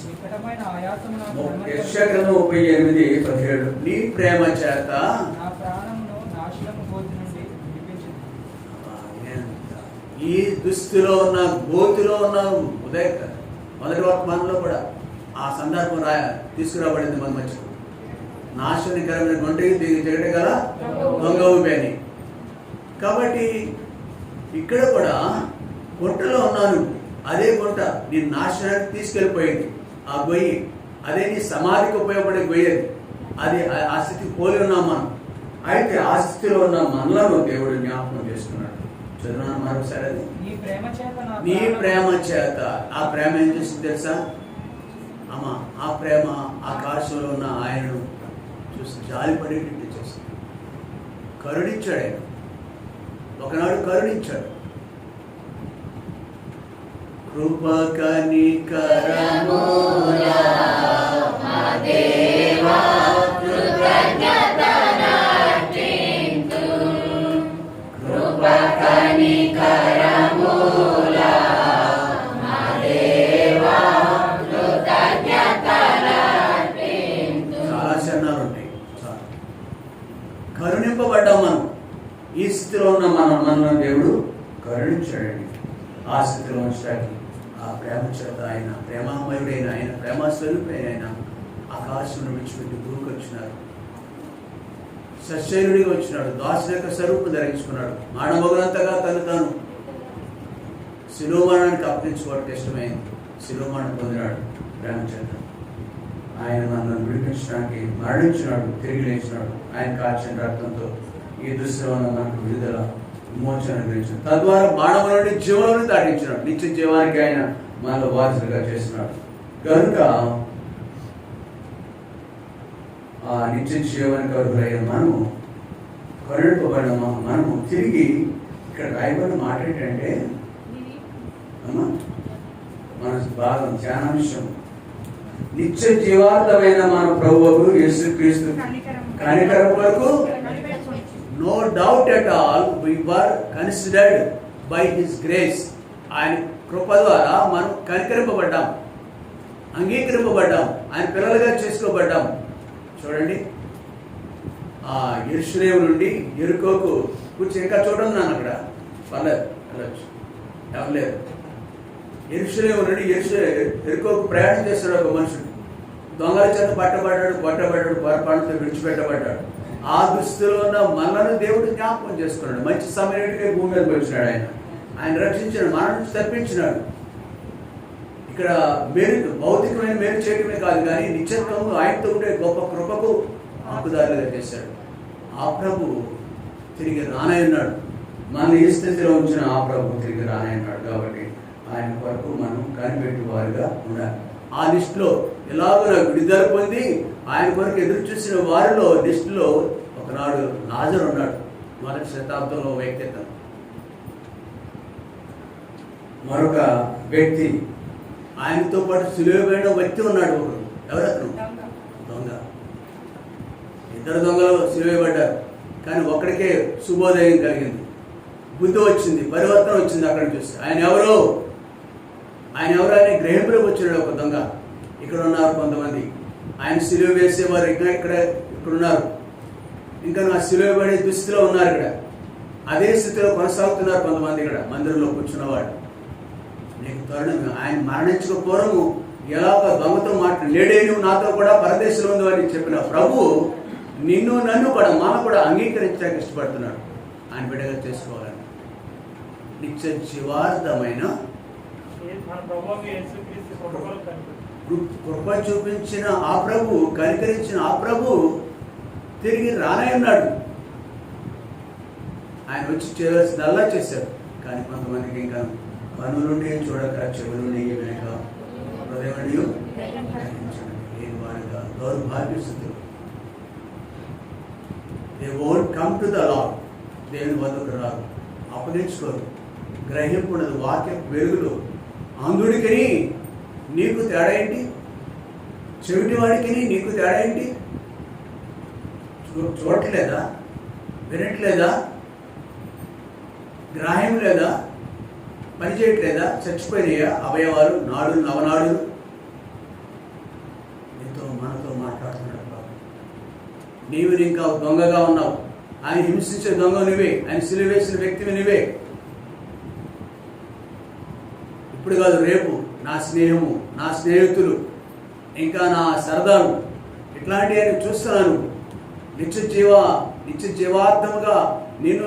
వికటమైన ఆయాసము నాకు యెషయా గ్రంథం 38:17 నీ ప్రేమ చేత నా ప్రాణమును నాశనము గోతి నుండి విడిపించింది. ఈ దుస్థితిలో ఉన్న గోతిలో ఉన్న మొదటి వర్తమానంలో కూడా ఆ సందర్భం తీసుకురాబడింది మన మధ్యకు. నాశనకరమైన గుంటకి దిగట గల దొంగ ఊపని. కాబట్టి ఇక్కడ కూడా గుంటలో ఉన్నాను, అదే గుంట నీ నాశనానికి తీసుకెళ్ళిపోయింది. ఆ గొయ్యి అదే నీ సమాధికి ఉపయోగపడే గొయ్యి. అది ఆ స్థితికి పోలి ఉన్నాం మనం. అయితే ఆ స్థితిలో ఉన్న మనలను దేవుడు జ్ఞాపకం చేసుకున్నాడు. చదువున్నాను మరొకసారి. అది నీ ప్రేమ చేత. ఆ ప్రేమ ఏం చేస్తుంది తెలుసా అమ్మా? ఆ ప్రేమ ఆకాశంలో ఉన్న ఆయనను చూసి జాలిపడేటట్టు చేస్తుంది. కరుణించాడు ఆయన. ఒకనాడు కరుణించాడు. కృప కనికరముల మా దేవా కృతజ్ఞతనర్పింతు. కృప కనికరముల మా దేవా కృతజ్ఞతనర్పింతు. చాలా చరణాలు ఉంటాయి. కరుణింపబడ్డాం మనం. ఈ స్థితిలో ఉన్న మనల్ని దేవుడు కరుణించాడండి. ఆ స్థితిలో ఉంచడానికి ఆ ప్రేమ చేత ఆయన ప్రేమామయుడైన ఆయన, ప్రేమస్వరూపైన ఆయన ఆకాశం విడిచిపెట్టి భూమికి వచ్చినాడు. సశరీరుడిగా వచ్చినాడు. దాసుని యొక్క స్వరూపం ధరించుకున్నాడు. మానవగులంతగా తాను శిలోమానానికి అప్పగించుకోవడానికి ఇష్టమైంది. శిలోమానం పొందినాడు ప్రేమ చేత. ఆయన మనల్ని విడిపించడానికి మరణించినాడు, తిరిగి లేచినాడు. ఆయన కాచిన రక్తంతో ఈ దుస్థితిలో మనకు విడుదల, విమోచన గురించాడు. తద్వారా మానవుల నుండి జీవంలోని దాటించినాడు. నిత్య జీవానికి ఆయన మనలో వారసులుగా చేస్తున్నాడు. కనుక ఆ నిత్య జీవానికి అర్హులైన మనము, కరుణింపబడిన మనము తిరిగి ఇక్కడ రాయబడిన మాట ఏంటంటే అమ్మా మన భాగం ధ్యానాంశం, నిత్య జీవార్థమైన మన ప్రభువుకు యేసుక్రీస్తు కనికరం వరకు no doubt at all we were considered by his grace. ఆయన కృప ద్వారా మనం కనికరింపబడ్డాం, అంగీకరింపబడ్డాం, ఆయన పిల్లలుగా చేసుకోబడ్డాం. చూడండి, ఆ యెరూషలేము నుండి యెరికోకు కూర్చొని ఇంకా చూడండి నాన్న అక్కడ పర్లేదు వెళ్ళచ్చు ఎవరు లేరు. యెరూషలేము నుండి యెరికోకు ప్రయాణం చేస్తాడు ఒక మనుషుడు. దొంగల చేత పట్టబడ్డాడు, కొట్టబడ్డాడు, పొరపాటుతో విడిచిపెట్టబడ్డాడు. ఆ దుస్థితిలో ఉన్న మనలను దేవుడు జ్ఞాపకం చేసుకున్నాడు. మంచి సమయానికి భూమి మీదకి వచ్చినాడు. ఆయన రక్షించాడు, మన నుంచి తప్పించినాడు. ఇక్కడ మేలు, భౌతికమైన మేలు చేయడమే కాదు కానీ నిత్యత్వము ఆయనతో ఉండే గొప్ప కృపకు హక్కుదారులుగా చేశాడు. ఆ ప్రభు తిరిగి రానయ్యున్నాడు. మన ఈ స్థితిలో ఉంచిన ఆ ప్రభు తిరిగి రానయ్యున్నాడు. కాబట్టి ఆయన కొరకు మనం కనిపెట్టి వారుగా ఉండాలి. ఆ లిస్టులో ఎలాగో విడుదల పొంది ఆయన కొరకు ఎదురు చూసిన వారిలో లిస్టులో ఒకనాడు లాజరు ఉన్నాడు. 1వ శతాబ్దంలో వ్యక్తిత్వ మరొక వ్యక్తి, ఆయనతో పాటు సిలువైన వ్యక్తి ఉన్నాడు. ఒకడు ఎవరతను? దొంగ. ఇద్దరు దొంగలు సిలువైపడ్డారు. కానీ ఒక్కడికే శుభోదయం కలిగింది, బుద్ధి వచ్చింది, పరివర్తన వచ్చింది. అక్కడ చూసి ఆయన ఎవరు అని గ్రహింపులకు వచ్చినాడు ఒక దొంగ. ఇక్కడ ఉన్నారు కొంతమంది, ఆయన సిలువ వేసేవారు ఇక్కడ ఉన్నారు. ఇంకా నా సిలువ పడే దుస్థితిలో ఉన్నారు. ఇక్కడ అదే స్థితిలో కొనసాగుతున్నారు కొంతమంది ఇక్కడ మందిరంలో కూర్చున్నవాడు. నీకు తరుణం, ఆయన మరణించక పూర్వము ఎలాగ దొంగతో లేడే నువ్వు నాతో కూడా పరదేశంలో ఉంది అని చెప్పిన ప్రభు నిన్ను నన్ను కూడా మనం కూడా అంగీకరించడానికి ఇష్టపడుతున్నాడు. ఆయన బిడ్డగా చేసుకోవాలని నిత్య జీవార్థమైన కృప చూపించిన ఆ ప్రభు, కనికరించిన ఆ ప్రభు తిరిగి రానయ్యున్నాడు. ఆయన వచ్చి చేయవలసిందల్లా చేశాడు. కానీ కొంతమందికి ఇంకా కనులుండి చూడక, చెవులుండి వినక, హృదయం లేని వారిగా దౌర్భాగ్య స్థితులు. They won't come to the lord. దేవుని వద్దకు రారు, అప్పగించుకోరు, గ్రహింపు ఉండదు వాక్య వెలుగులో. అంధుడికి నీకు తేడా ఏంటి? చెవిటి వాడికి నీకు తేడా ఏంటి? చూడట్లేదా? వినట్లేదా? గ్రాహ్యం లేదా? పని చేయట్లేదా? చచ్చిపోయినాయా అవయవాలు, నాడు నవనాడులు? నీతో మనతో మాట్లాడుతున్నాడు బాబు. నీవు ఇంకా దొంగగా ఉన్నావు. ఆయన హింసించే దొంగ నువ్వే, ఆయన సిలువ వేసిన వ్యక్తివి నువ్వే. ఇప్పుడు కాదు, రేపు నా స్నేహము, నా స్నేహితులు, ఇంకా నా సరదాలు, ఇట్లాంటివన్నీ చూస్తున్నాను. నిత్య జీవార్థముగా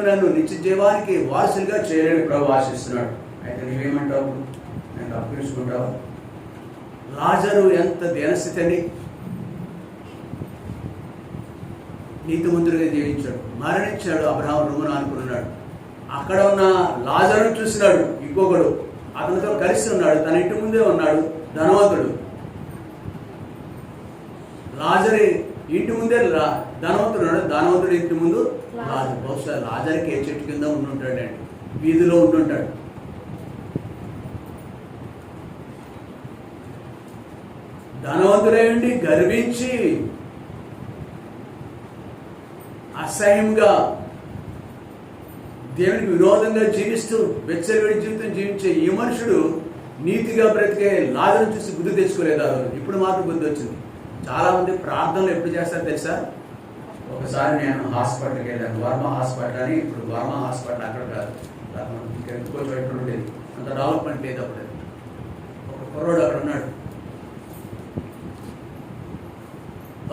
నన్ను నిత్య జీవానికి వారసులుగా చేయలేని ప్రభు ఆశిస్తున్నాడు. అయితే నువ్వేమంటావు? నేను అప్పించుకుంటావా? లాజరు ఎంత దీనస్థితి అని నీతిమంతుడిగా జీవించాడు, మరణించాడు. అబ్రహాం రొమ్మున అనుకున్నాడు. అక్కడ ఉన్న లాజరును చూసినాడు ఇంకొకడు, అతనితో కలిసి ఉన్నాడు, తన ఇంటి ముందే ఉన్నాడు, ధనవంతుడు. లాజరు ఇంటి ముందే ధనవంతుడు, ధనవంతుడు ఇంటి ముందు లాజరు. బహుశా లాజర్కి ఏ చెట్టు కింద ఉండుంటాడండి, వీధిలో ఉండుంటాడు. ధనవంతుడేంటి గర్వించి అసహ్యంగా దేవునికి విరోధంగా జీవిస్తూ వెచ్చలవిడి జీవితం జీవించే ఈ మనుషుడు నీతిగా బ్రతికే లాజరును చూసి బుద్ధి తెచ్చుకోలేదు. ఇప్పుడు మాత్రం బుద్ధి వచ్చింది. చాలా మంది ప్రార్థనలు ఎప్పుడు చేస్తారో తెలుసా? ఒకసారి నేను హాస్పిటల్కి వెళ్ళాను, వర్మ హాస్పిటల్ అని. ఇప్పుడు వర్మ హాస్పిటల్ అక్కడ కాదు, ఇంకెందుకో చోటు ఉండేది, అంత డెవలప్మెంట్ లేదు అప్పుడు. ఒక కుర్రోడు అక్కడ ఉన్నాడు,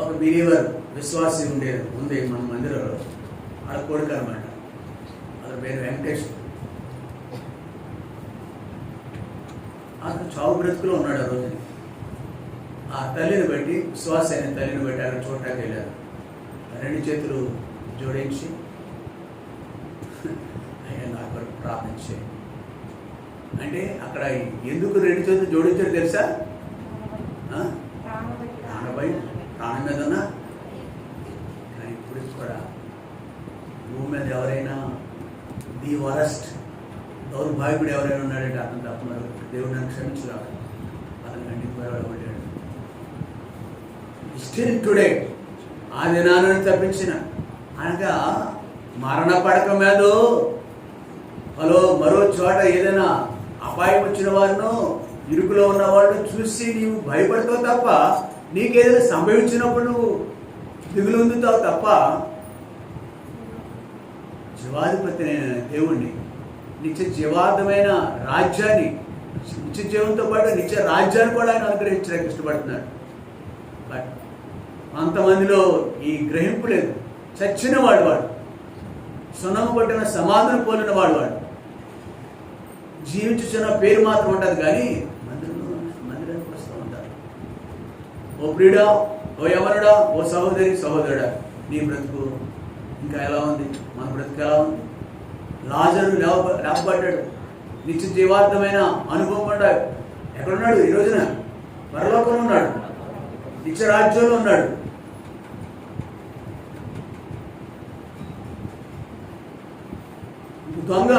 ఒక బిలీవర్ విశ్వాసి ఉంది మన మందిరంలో. ఆడ కొడుకు అనమాట, అతని పేరు వెంకటేష్. అతను చావు బ్రతుకులో ఉన్నాడు. ఆ రోజుని ఆ తల్లిని బట్టి, విశ్వాస అయిన తల్లిని బట్టి అక్కడ చూడటానికి వెళ్ళారు. రెండు చేతులు జోడించి, అయ్యా నా కొరకు ప్రార్థించే అంటే, అక్కడ ఎందుకు రెండు చేతులు జోడించారు తెలుసా? ప్రాణం మీదన్నా. కానీ ఇప్పుడు కూడా భూమి మీద ఎవరైనా ది వరస్ట్ దౌర్భాగ్యుడు ఎవరైనా ఉన్నాడంటే అతను తప్పున్నారు. దేవుడు నన్ను క్షమించురాడు, అతను గంటికి పోయేవాడు. స్టిల్ టుడే ఆ దినాన్ని తప్పించిన అనగా మరణ పడక మీద మరో చోట ఏదైనా అపాయం వచ్చిన వారినో ఇరుకులో ఉన్న వాళ్ళను చూసి నీవు భయపడతావు తప్ప, నీకేదైనా సంభవించినప్పుడు నువ్వు దిగులు పొందుతావు తప్ప, జీవాధిపతి అయిన దేవుణ్ణి, నిత్య జీవార్థమైన రాజ్యాన్ని, నిత్య జీవంతో పాటు నిత్య రాజ్యాన్ని కూడా ఆయన అనుగ్రహించడానికి ఇష్టపడుతున్నాడు. బట్ అంతమందిలో ఈ గ్రహింపు లేదు. చచ్చిన వాడు, సున్నము కొట్టిన సమాధిని పోలిన వాడు. జీవించుచున్న పేరు మాత్రం ఉంటుంది, కానీ మందిరానికి వస్తూ ఉంటారు. ఓ ప్రియుడా, ఓ యవనుడా, ఓ సహోదరుడా, నీ బ్రతుకు ఇంకా ఎలా ఉంది? మన బ్రతుకు ఎలా ఉంది? లాజరు లేపబడ్డాడు, నిత్య జీవార్థమైన అనుభవం కూడా. ఎక్కడున్నాడు ఈ రోజున? పరలోకంలో ఉన్నాడు, నిత్య రాజ్యంలో ఉన్నాడు. దొంగ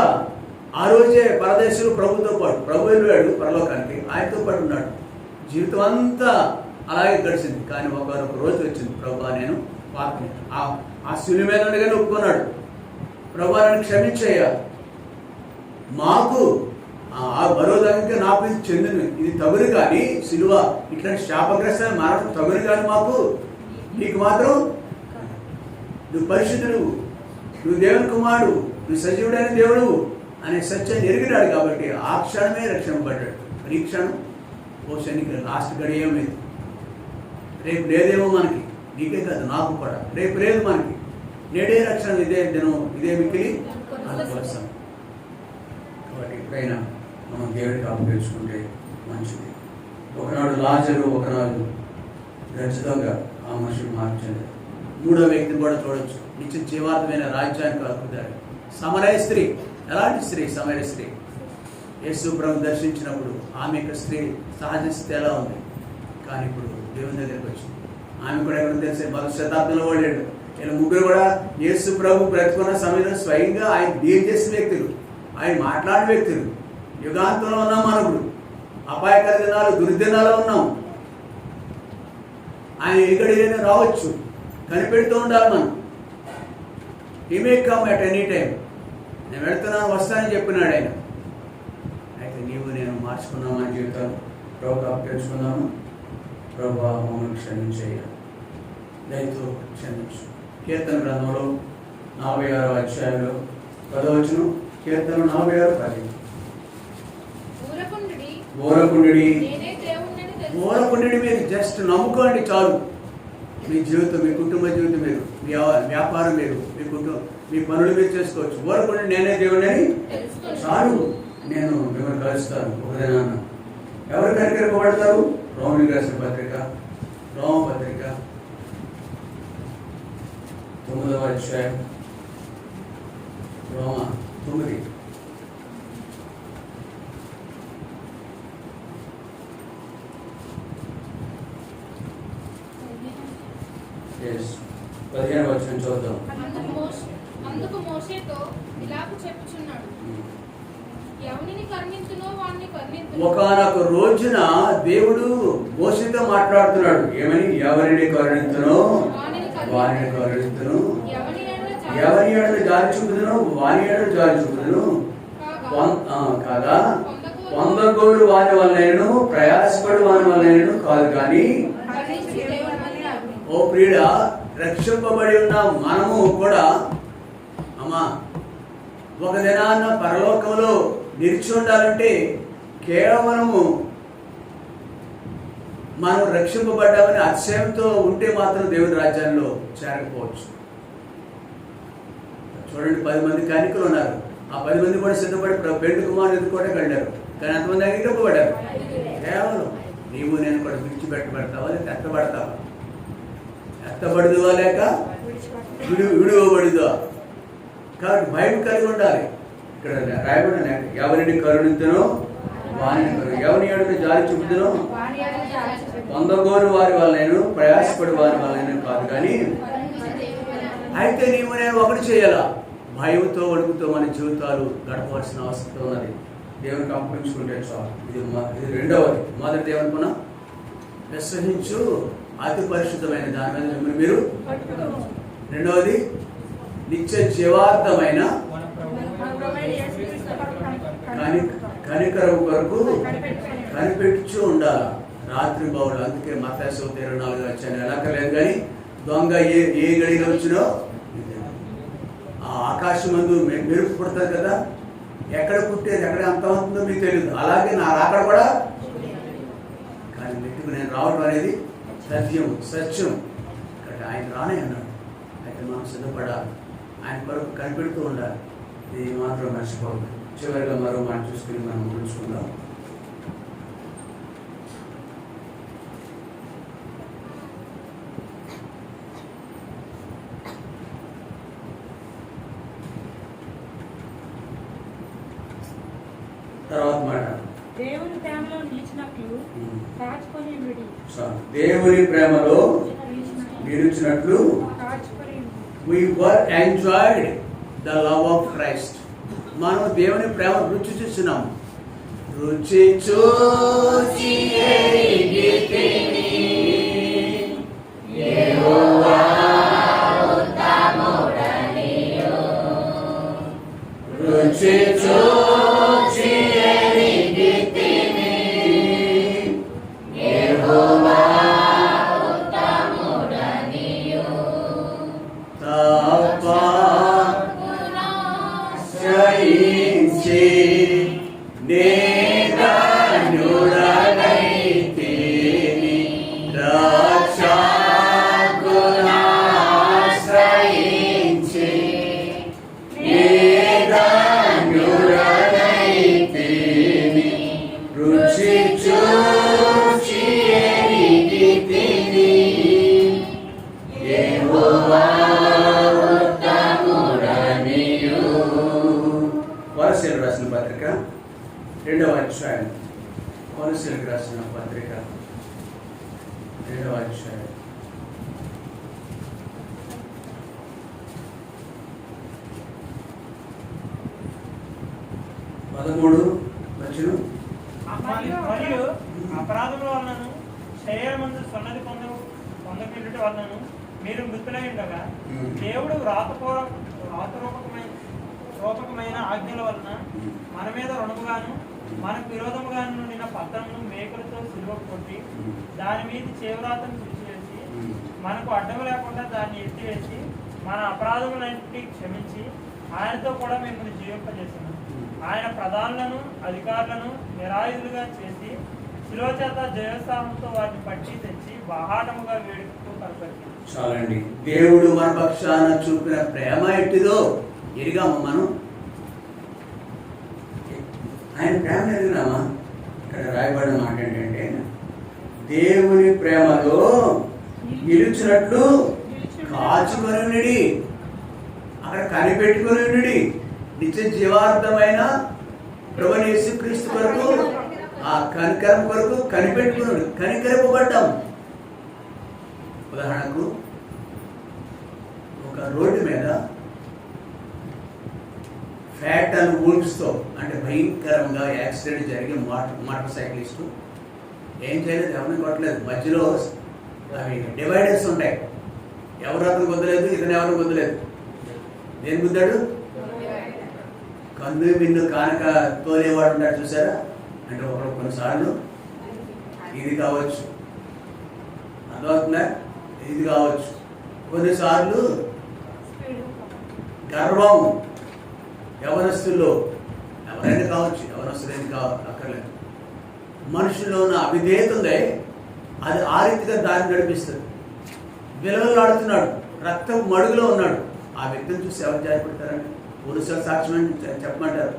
ఆ రోజే పరదేశులు ప్రభుతో పాటు, ప్రభు వెళ్ళాడు పరలోకానికి, ఆయనతో పాటు ఉన్నాడు. జీవితం అంతా అలాగే గడిచింది. కానీ ఒక రోజు వచ్చింది, ప్రభు నేను పాపని ఆ శిలువ మీద ఉండగానే ఒప్పుకున్నాడు, ప్రభు నన్ను క్షమించయ్యా, మాకు ఆ బరోదానికి నాకు ఇది చెందిన, ఇది తగులు కానీ శిలువ ఇట్లాంటి శాపగ్రస్త మరణం తగులు కానీ మాకు, నీకు మాత్రం నువ్వు పరిశుద్ధుడు, నువ్వు దేవుని కుమారుడు, నువ్వు సజీవుడైన దేవుడు అనే సత్యాన్ని ఎరిగినాడు. కాబట్టి ఆ క్షణమే రక్షింపబడ్డాడు. ఈ క్షణం ఓ శనికి లాస్ట్ గడియం లేదు, రేపు లేదేమో మనకి, నీకే కాదు నాకు కూడా రేపు లేదు మనకి. నేడే రక్షణ, ఇదే దినం, ఇదే మిక్కిలి అనుకోసం. కాబట్టి ఎప్పుడైనా మనం దేవుడికి అప్పగించుకుంటే మంచిది. ఒకనాడు లాజరు, ఒకనాడు ఖచ్చితంగా ఆ మనుషుడు మార్చండి. మూడో వ్యక్తిని కూడా చూడొచ్చు, నిత్య జీవార్థమైన రాజ్యానికి హక్కుదారు. సమరయ స్త్రీ, ఎలాంటి స్త్రీ? సమరయ స్త్రీ యేసు ప్రభు దర్శించినప్పుడు ఆమె యొక్క స్త్రీ సహజ స్థితి ఎలా ఉంది? కానీ ఇప్పుడు దేవుని దగ్గరికి వచ్చింది. ఆమె కూడా ఎక్కడ తెలిసే 10వ శతాబ్దంలో వాడాడు. ఇలా ముగ్గురు కూడా యేసు ప్రభు బ్రతుకున్న సమయంలో స్వయంగా ఆయన డీల్ చేసిన వ్యక్తులు. ఆయన మాట్లాడే వ్యక్తులు. యుగాంతంలో ఉన్నాం మనప్పుడు, అపాయకర దినాలు దుర్దినాలు ఉన్నాం. ఆయన ఎక్కడికైనా రావచ్చు, కనిపెడుతూ ఉండాలి మనం. He may come at any time. నేను వెళ్తున్నాను, వస్తానని చెప్పినాడు ఆయన. అయితే నీవు నేను మార్చుకున్నాం మన జీవితాలు. ప్రభు తెలుసుకున్నాము. ప్రభు మమ్మల్ని క్షమించేయ, దయతో క్షమించు. కీర్తన గ్రంథంలో 46వ అధ్యాయంలో 10వ వచనం. కీర్తన 46:10. ఊరకుండి మీరు జస్ట్ నమ్ముకోండి చాలు. మీ జీవితం, మీ కుటుంబ జీవితం మీరు, మీ వ్యాపారం మీరు, మీ పనులు మీరు చేసుకోవచ్చు. ఊరకుండి నేనే దేవుడిని అని చాలు. నేను మిమ్మల్ని కలుస్తాను ఒక దినాన్న. ఎవరు కనికరింపబడతారు? రోమిలకు రాసిన పత్రిక, రోమపత్రిక 9వ అధ్యాయం, రోమ 9. Yes. 15వ వచనం చూద్దాం. అందుకు మోషేతో ఇలాగు చెప్పుచున్నాడు, ఎవనిని కరుణించునో వాణ్ణి కరుణించును. ఒకానొక రోజున దేవుడు మోషేతో మాట్లాడుతున్నాడు. ఏమని? ఎవరిని కరుణించునో వారిని కరుణించును, ఎవరి ఎడల జాలి చూపుదును వారి ఎడల జాలి చూపుదును. కాగా పొందగోరు వాని వల్లైనను ప్రయాసపడు వాని వల్లైనను కాదు. కానీ ఓ ప్రియుడ, రక్షింపబడి ఉన్న మనము కూడా అమ్మా ఒక దినాన్న పరలోకంలో నిలిచి ఉండాలంటే కేవలము మనం రక్షింపబడ్డామని అతిశయంతో ఉంటే మాత్రం దేవుని రాజ్యాల్లో చేరకపోవచ్చు. చూడండి, 10 మంది కన్యకలు ఉన్నారు. ఆ 10 మంది కూడా సిద్ధపడి పెండు కుమారుని ఎదుర్కోవడానికి వెళ్ళారు. కానీ ఎంతమంది ఎదుర్కోబడ్డారు? కేవలం నీవు నేను కూడా విడిచిపెట్టబడతావా, లేక ఎత్తబడతావా? ఎత్తబడుదువా లేక విడువబడుదా? కాబట్టి భయం కలిగి ఉండాలి. ఇక్కడ రాయబడిన ఎవరిని కరుణించునో వారిని ఎవరిని ఎడల జాలి చూపుదునో పొందగోరు వారి వల్లైనను ప్రయాసపడి వారి వల్లైనను కాదు. కానీ అయితే నీవు నేను ఒకటి చేయాలా? భయంతో వణుకుతో మన జీవితాలు గడపవలసిన అవసరం ఉన్నది. దేవునికి అప్పగించుకుంటే చాలు. ఇది రెండవది. మొదటి ఏమనుకున్నా? విశ్వసించు అతి పరిశుద్ధమైన దాని మీద మిమ్మల్ని మీరు. రెండవది నిత్య జీవార్థమైన కనికరం కొరకు కనిపెట్టుచూ ఉండాలి. రాత్రి బావులు. అందుకే మత్తయి 24 వచ్చాను ఎలాగలేదు. కానీ దొంగ ఏ గడిలో వచ్చినో ఆ ఆకాశం మందు మెరుపు పుడతారు కదా, ఎక్కడ పుట్టేది ఎక్కడ అంత అవుతుందో మీకు తెలియదు. అలాగే నా రాకడ కూడా. కానీ మెట్టుకు నేను రావడం అనేది సత్యం. కాబట్టి ఆయన రానే అన్నాడు. అయితే మనం సిద్ధపడాలి, ఆయన కొరకు కనిపెడుతూ ఉండాలి. ఇది మాత్రం మర్చిపోవద్దు. చివరిగా మరో మాట చూసుకుని మనం ముగించుకుందాం. తర్వాత మాట, దేవుని ప్రేమలో నిలిచినట్లు కాచుకొనియుండుడి. దేవుని ప్రేమలో నిలిచినట్లు we were enjoyed the love of Christ. మనం దేవుని ప్రేమ రుచి చూస్తున్నాం. రుచి చూసి ఎరిగితిని యెహోవా ఉత్తముడనియు. రుచి చూసి ఎరిగితిని యెహోవా ఉత్తముడనియు. జయించి నేనుడనైతిని రక్షకునాశ్రయించి నేనుడనైతిని రుచి చూచి ఎరిగితిని యెహోవా ఉత్తముడనియు. కొలస్సీయులకు రాసిన పత్రిక 2వ అధ్యాయం. కొలస్సీయులకు రాసిన పత్రిక 2వ అధ్యాయం. 13 వచనం. మరియు అపరాధముల వలనను శరీరమందు సొన్నది పొందకుండుట వలనను మీరు మృతులై ఉండగా దేవుడు రూపకమైన ఆజ్ఞల వలన మన మీద రుణముగాను మనకు విరోధముగాను నిన్న పత్రమును మేకులతో సిలువకు కొట్టి దాని మీద చేవరాతను తీసివేసి మనకు అడ్డము లేకుండా దాన్ని ఎత్తివేసి మన అపరాధములన్నింటినీ క్షమించి ఆయనతో కూడా మిమ్మల్ని జీవింపజేసాను. ఆయన ప్రధానులను అధికారులను నిరాయుధులుగా చేసి శిలువ చేత జయోత్సాహంతో వారిని పట్టి తెచ్చి బాహాటముగా వేడుకతో కనపరిచారు. చాలండి. దేవుడు మన పక్షాన చూపిన ప్రేమ ఎట్టిదో ఎరిగాము మనం. ఆయన ప్రేమ ఎరిగినామా? ఇక్కడ రాయబడిన మాట ఏంటంటే దేవుని ప్రేమలో నిలుచున్నట్లు కాచుకొని ఉండి, అక్కడ కనిపెట్టుకొని ఉండి, నిత్య జీవార్థమైన ప్రభువైన యేసుక్రీస్తు కొరకు, ఆ కనికరం కొరకు కనిపెట్టుకుని కనికరింపబడ్డాం. ఉదాహరణకు ఒక రోడ్డు మీద ఫ్యాటల్ వూండ్స్తో అంటే భయంకరంగా యాక్సిడెంట్ జరిగి మోటార్ సైక్లిస్టు ఏం చేయలేదు, ఎవరిని కొట్టలేదు. మధ్యలో అవి డివైడర్స్ ఉంటాయి. ఎవరు అతను గుద్దలేదు, ఇతను ఎవరు గుద్దలేదు. దేని గుద్దాడు? కన్ను మిన్ను కానక తోలేవాడు ఉంటాడు చూసారా? అంటే ఒకరు కొన్నిసార్లు ఇది కావచ్చు, అర్థమవుతుందా? ఇది కావచ్చు. కొన్నిసార్లు గర్వం, యవనస్తుల్లో ఎవరైనా కావచ్చు, యవనస్తులైన అక్కర్లేదు. మనుషుల్లో ఉన్న అవిధేయత ఉంది, అది ఆ రీతిగా దారి నడిపిస్తుంది. విలవలాడుతున్నాడు, రక్తం మడుగులో ఉన్నాడు. ఆ వ్యక్తిని చూసి ఎవరు జారిపడతారండి? పోలీసుల సాక్ష్యం చెప్పమంటారు.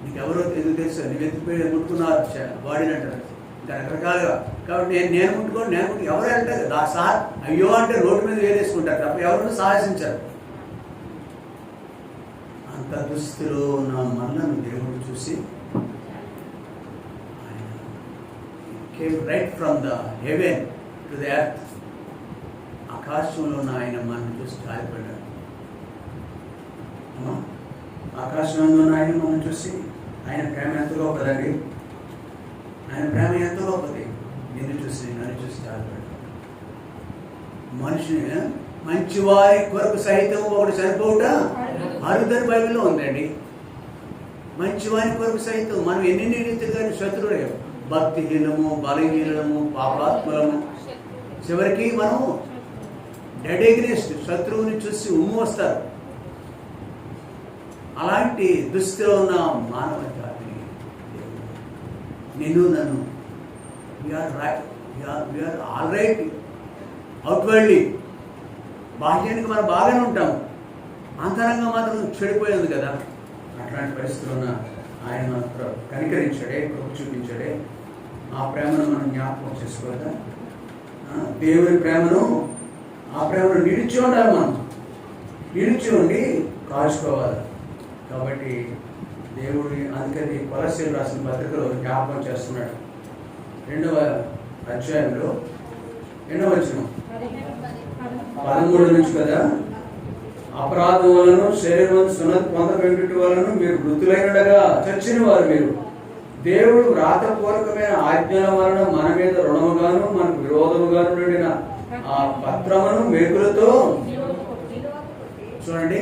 నీకు ఎవరో ఎందుకు తెలుసు, నువ్వు ఎత్తిపోయి ముట్టుకున్నారు బాడీని అంటారు. ఇంకా రకరకాలుగా. కాబట్టి నేను ముట్టుకోండి, ఎవరు అంటారు అయ్యో అంటే రోడ్డు మీద వేలేసుకుంటారు తప్ప ఎవరు సాహసించారు. అంత దుస్థితిలో ఉన్న మనలను దేవుడు చూసి came right from the heaven to the earth. ఆకాశంలో ఉన్న ఆయన మనల్ని చూసి జారిపడ్డాడు. ఆకాశంలో ఉన్న ఆయన మనం చూసి, ఆయన ప్రేమ ఎంత గొప్పదండి. ఆయన ప్రేమ ఎంత గొప్పది. నిన్ను చూసి నన్ను చూసి జారిపడ్డాడు. మనిషిని మంచివారి కొరకు సైతం ఒకటి చనిపోవుట అరుదని బైబిల్లో ఉందండి. మంచివారి కొరకు సైతం మనం ఎన్ని రీతిగా శత్రువులే, భక్తిహీనము, బలహీనము, పాపాత్ములము, చివరికి మనం డెడ్ ఎగ్నెస్ట్ శత్రువుని చూసి ఉమ్ము వస్తారు. అలాంటి దుస్థితిలో ఉన్న మానవ జాతిని నిన్ను నన్ను వీఆర్ ఆల్ రైట్ అవుట్వర్డ్లీ, బాహ్యానికి మనం బాగానే ఉంటాము, అంతరంగా మాత్రం చెడిపోయేది కదా. అట్లాంటి పరిస్థితులు ఉన్న ఆయన మాత్రం కనికరించాడే, కృప చూపించాడే. ఆ ప్రేమను మనం జ్ఞాపకం చేసుకోవద్దా? దేవుని ప్రేమను, ఆ ప్రేమను నిలిచి ఉండాలి. మనం నిలిచి ఉండి కాచుకోవాలి. కాబట్టి దేవుడి అందుకని కొలస్సీయులకు రాసిన పత్రికలో జ్ఞాపకం చేస్తున్నాడు. 2వ అధ్యాయంలో 8వ వచనం 13 నుంచి కదా, అపరాధం వలన శరీరం సున్నతి పొందకుండుట వలన మీరు మృతులైనడగా చచ్చిన వారు మీరు దేవుడు వ్రాతపూర్వకమైన ఆజ్ఞల వలన మన మీద రుణముగాను మనకు విరోధముగాను నుండిన ఆ పత్రమును మేకులతో. చూడండి,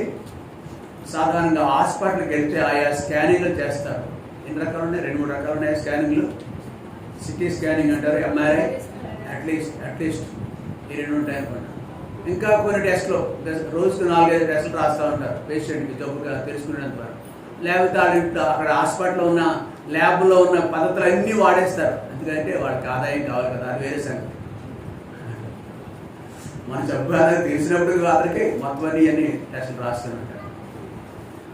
సాధారణంగా హాస్పిటల్కి వెళ్తే ఆయా స్కానింగ్లు చేస్తారు. ఎన్ని రకాలు ఉన్నాయి? 2-3 రకాలు ఉన్నాయి స్కానింగ్లు. సిటీ స్కానింగ్ అంటారు, ఎంఆర్ఐ, అట్లీస్ట్ ఈ 2 ఉంటాయి అనుకోండి. ఇంకా కొన్ని టెస్ట్లు రోజుకు 4-5 టెస్టులు రాస్తూ ఉంటారు పేషెంట్కి జబ్బుగా తెలుసుకునేంత వరకు. లేకపోతే అక్కడ హాస్పిటల్లో ఉన్న ల్యాబ్లో ఉన్న పద్ధతులు అన్నీ వాడేస్తారు. ఎందుకంటే వాడికి ఆదాయం కావాలి కదా, అది వేరే సంగతి. మన జబ్బు ఆదాయం తెలిసినప్పుడు మాత్రమే మొత్తం అన్ని టెస్టులు రాస్తూ ఉంటారు.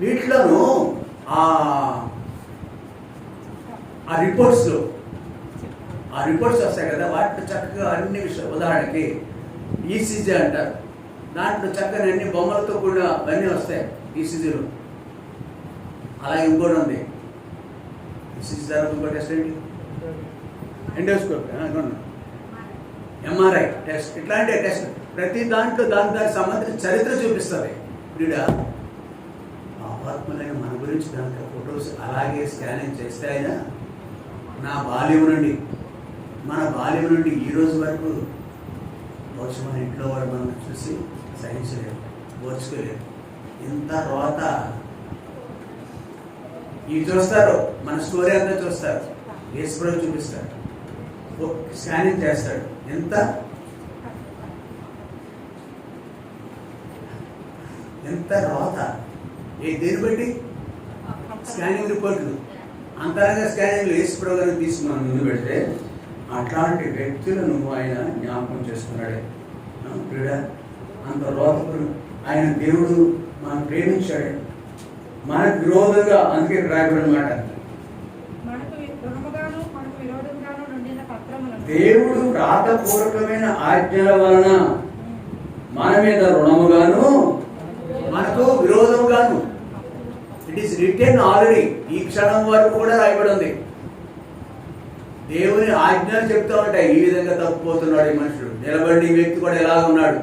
వీటిలోనూ ఆ రిపోర్ట్స్ వస్తాయి కదా, వాటిలో చక్కగా అన్ని విషయాలు, ఉదాహరణకి ఈసీజీ అంటారు, దాంట్లో చక్కని అన్ని బొమ్మలతో కూడా అవన్నీ వస్తాయి ఈసీజీలో. అలాగే ఇంకోటి ఉంది, ఈసీజీ తర్వాత ఇంకో టెస్ట్ ఏంటి? Endoscope, MRI test. ఇట్లాంటి టెస్ట్ ప్రతి దాంట్లో దానికి సంబంధించిన చరిత్ర చూపిస్తుంది. ఇప్పుడు పాపాత్ములైన మన గురించి గురించి కనుక ఫొటోస్ అలాగే స్కానింగ్ చేస్తే అయినా నా బాల్యం నుండి మన బాల్యం నుండి ఈ రోజు వరకు బహుశా మన ఇంట్లో వాడు మనం చూసి సహించలేరు, ఓర్చుకోలేరు. ఇంత రోత ఇవి చూస్తారు, మన స్టోరీ అంతా చూస్తారు, యేసుప్రభు చూపిస్తాడు, స్కానింగ్ చేస్తాడు. ఎంత రోత! దేని బట్టి? స్కానింగ్ రిపోర్ట్లు, అంతరంగ స్కానింగ్లు యేసుప్రభు గారిని తీసుకుని మనం ముందు పెడితే అట్లాంటి వ్యక్తులను ఆయన జ్ఞాపకం చేసుకున్నాడే. అంత రోతకుడు ఆయన దేవుడు మనం ప్రేమించాడు, మనకు విరోధంగా, అందుకే రాయబడి మాట దేవుడు వ్రాతపూర్వకమైన ఆజ్ఞల వలన మన మీద రుణముగాను మనకు విరోధముగాను. It is written already. ఈ క్షణం వరకు కూడా రాయబడి ఉంది. దేవుని ఆజ్ఞలు చెప్తూ ఉంటాయి, ఈ విధంగా తప్పిపోతున్నాడు ఈ మనుషుడు, నిలబడి ఈ వ్యక్తి కూడా ఎలాగున్నాడు,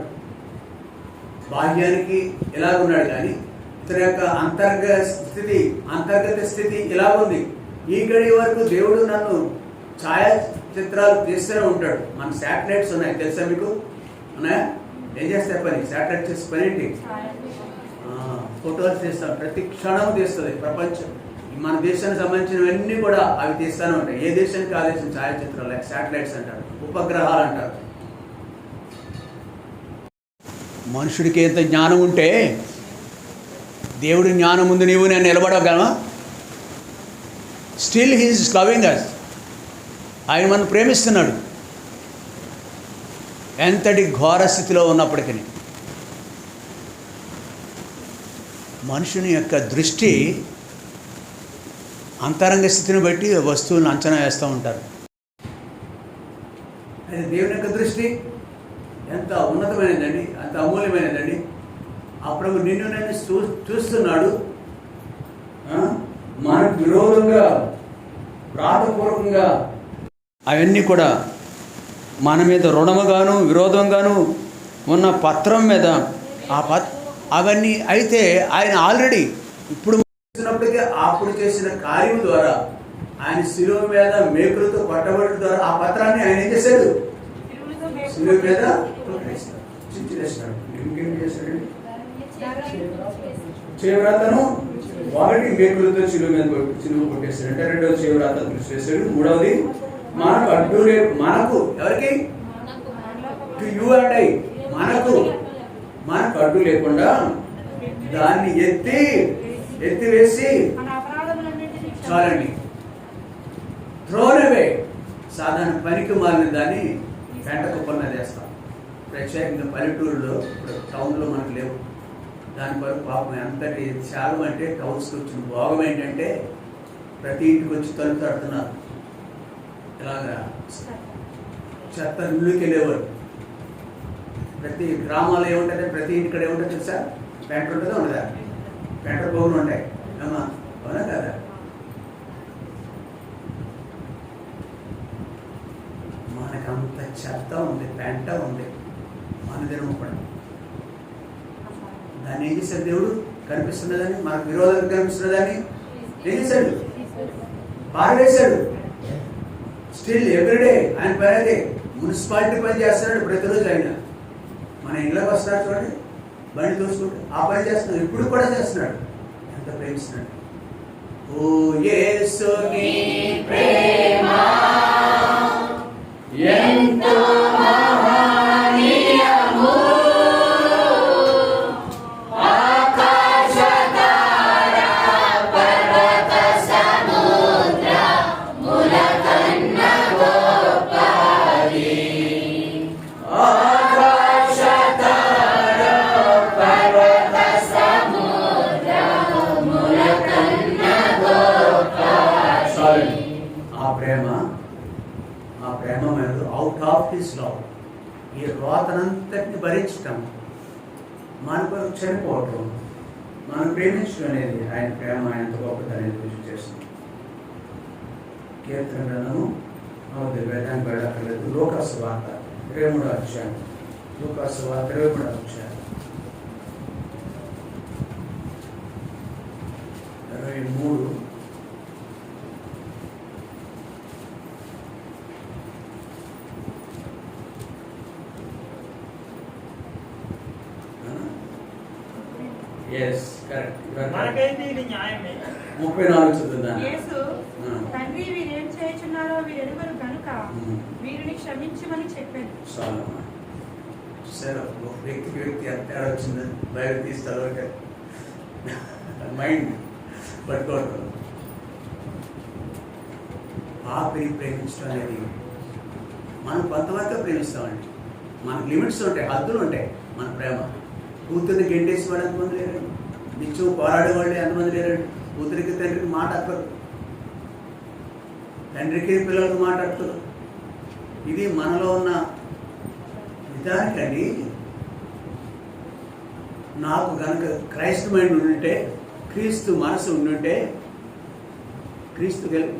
బాహ్యానికి ఎలాగున్నాడు, కానీ ఇతని యొక్క అంతర్గత స్థితి ఇలాగుంది. ఈ గడి వరకు దేవుడు నన్ను ఛాయాచిత్రాలు తీస్తూనే ఉంటాడు. మన శాటిలైట్స్ ఉన్నాయి, తెలుసా మీకు? ఉన్నాయా? ఏం చేస్తాయి పని? శాటిలైట్ చేసే పని ఏంటి? ఫోటోలు తీస్తాం, ప్రతి క్షణం తీస్తుంది ప్రపంచం. మన దేశానికి సంబంధించినవన్నీ కూడా అవి తీస్తూనే ఉంటాయి. ఏ దేశానికి ఆ దేశం ఛాయాచిత్రాలు, లైక్ శాటిలైట్స్ అంటారు, ఉపగ్రహాలు అంటారు. మనుషుడికి ఎంత జ్ఞానం ఉంటే దేవుడి జ్ఞానం ముందు నీవు నేను నిలబడగలమా? Still he's loving us. ఆయన మనం ప్రేమిస్తున్నాడు, ఎంతటి ఘోర స్థితిలో ఉన్నప్పటికీ. మనుషుని యొక్క దృష్టి అంతరంగ స్థితిని బట్టి వస్తువులను అంచనా వేస్తూ ఉంటారు. దేవుని యొక్క దృష్టి ఎంత ఉన్నతమైనదండి, అంత అమూల్యమైనదండి. అప్పుడు నిన్ను నన్ను చూస్తున్నాడు, మనకు విరోధంగా, వ్రాతపూర్వకంగా అవన్నీ కూడా మన మీద రుణముగాను విరోధంగాను ఉన్న పత్రం మీద అవన్నీ అయితే ఆయన ఆల్రెడీ ఇప్పుడు చేసినప్పటికీ అప్పుడు చేసిన కార్యం ద్వారా, ఆయన శిలువ మీద మేకులతో కొట్టబడడం ద్వారా ఆ పత్రాన్ని ఆయన ఏం చేశాడు? శిలువ మీద చించివేసినాడు. ఇంకేం చేశాడండి? చేవ్రాతను ఒకటి మేకులతో శిలువ మీద కొట్టేశాడు. అంటే రెండోది చేవ్రాత చేశాడు. మూడవది మనకు అడ్డు మనకు ఎవరికి? టు యూ అండ్ ఐ, మనకు అడ్డు లేకుండా దాన్ని ఎత్తివేసి చాలండి, థ్రోన్ అవే. సాధారణ పనికి మారిన దాన్ని పెంట కుప్పన్న చేస్తాం. ప్రత్యేకంగా పల్లెటూరులో, ఇప్పుడు టౌన్లో మనకు లేవు. దాని కొరకు పాపం ఎంతటి త్యాగం అంటే, టౌన్స్కి వచ్చిన భోగం ఏంటంటే ప్రతి ఇంటికి వచ్చి తలుపు తడుతున్నారు. ఇలాగా చెత్త ఇల్లుకి వెళ్ళేవారు. ప్రతి గ్రామాల్లో ఏముంటుంది, ప్రతి ఇంటికడ ఏముంటుంది తెలుసా? పెంట ఉంటుందా ఉండదా? పెంట భోగులు ఉంటాయి అమ్మా, అవునా కదా? మనకంత చెత్త ఉంది, పెంట ఉంది మన దినపడ. దాన్ని ఏం చేశాడు దేవుడు? కనిపిస్తున్నదని, మనకు విరోధంగా కనిపిస్తున్నదని ఏం చేశాడు? పారవేశాడు. స్టిల్ ఎవ్రీడే ఆయన పని అదే. మున్సిపాలిటీ పని చేస్తున్నాడు ప్రతిరోజు. ఆయన మన ఇళ్ళకి వస్తున్నాడు చూడండి, బండి తోసుకుంటూ ఆ పని చేస్తున్నాడు, ఇప్పుడు కూడా చేస్తున్నాడు. ఎంత ప్రేమిస్తున్నాడు! ఓ యేసుని ప్రేమ ఎంతో మహనీయము, ఆకాశ తారా పర్వత సముద్రముల కన్న గొప్పది. ఆకాశ తారా పర్వత సముద్రముల కన్న గొప్పది. ఆ ప్రేమ మీద అవుట్ ఆఫ్ హిస్ లవ్, ఈ రోతనంతటిని భరించటం, మన కొరకు చనిపోవటం, మనం ప్రేమించడం అనేది ఆయన ప్రేమ, ఆయన గొప్పతనం రుచి చేస్తుంది. కీర్తన గ్రంథము వేదానికి వెళ్ళక్కర్లేదు. లూకాసు వార్త 23వ అధ్యాయం, లూకాసు వార్త 23వ అధ్యాయం అవి 3. Yes correct. మనకైతే ఇది న్యాయమే. 34 చదువుదా? యేసు తండ్రి వీరేం చేయుచున్నారో వీరెరుగరు గనుక వీరిని క్షమించమని చెప్పాను. చాలా సరే, ఒక వ్యక్తికి వ్యక్తి ఎంత తేడా వచ్చిందని బయట తీస్తారు మైండ్ పట్టుకోవడం. పాపిని ప్రేమించడం అనేది మనం కొంతవరకు ప్రేమిస్తామండి. మనకు లిమిట్స్ ఉంటాయి, హద్దులు ఉంటాయి. మన ప్రేమ కూతుర్ని గెంటేసి వాడు ఎంతమంది లేరండి, నిత్యం పోరాడేవాళ్ళు ఎంతమంది లేరండి. కూతురికి తండ్రికి మాట అక్కరు, తండ్రికి పిల్లలకు మాట అక్కరు. ఇది మనలో ఉన్న నిజానికండి. నాకు కనుక క్రైస్తవ మైండ్ ఉండుంటే, క్రీస్తు మనసు ఉండుంటే,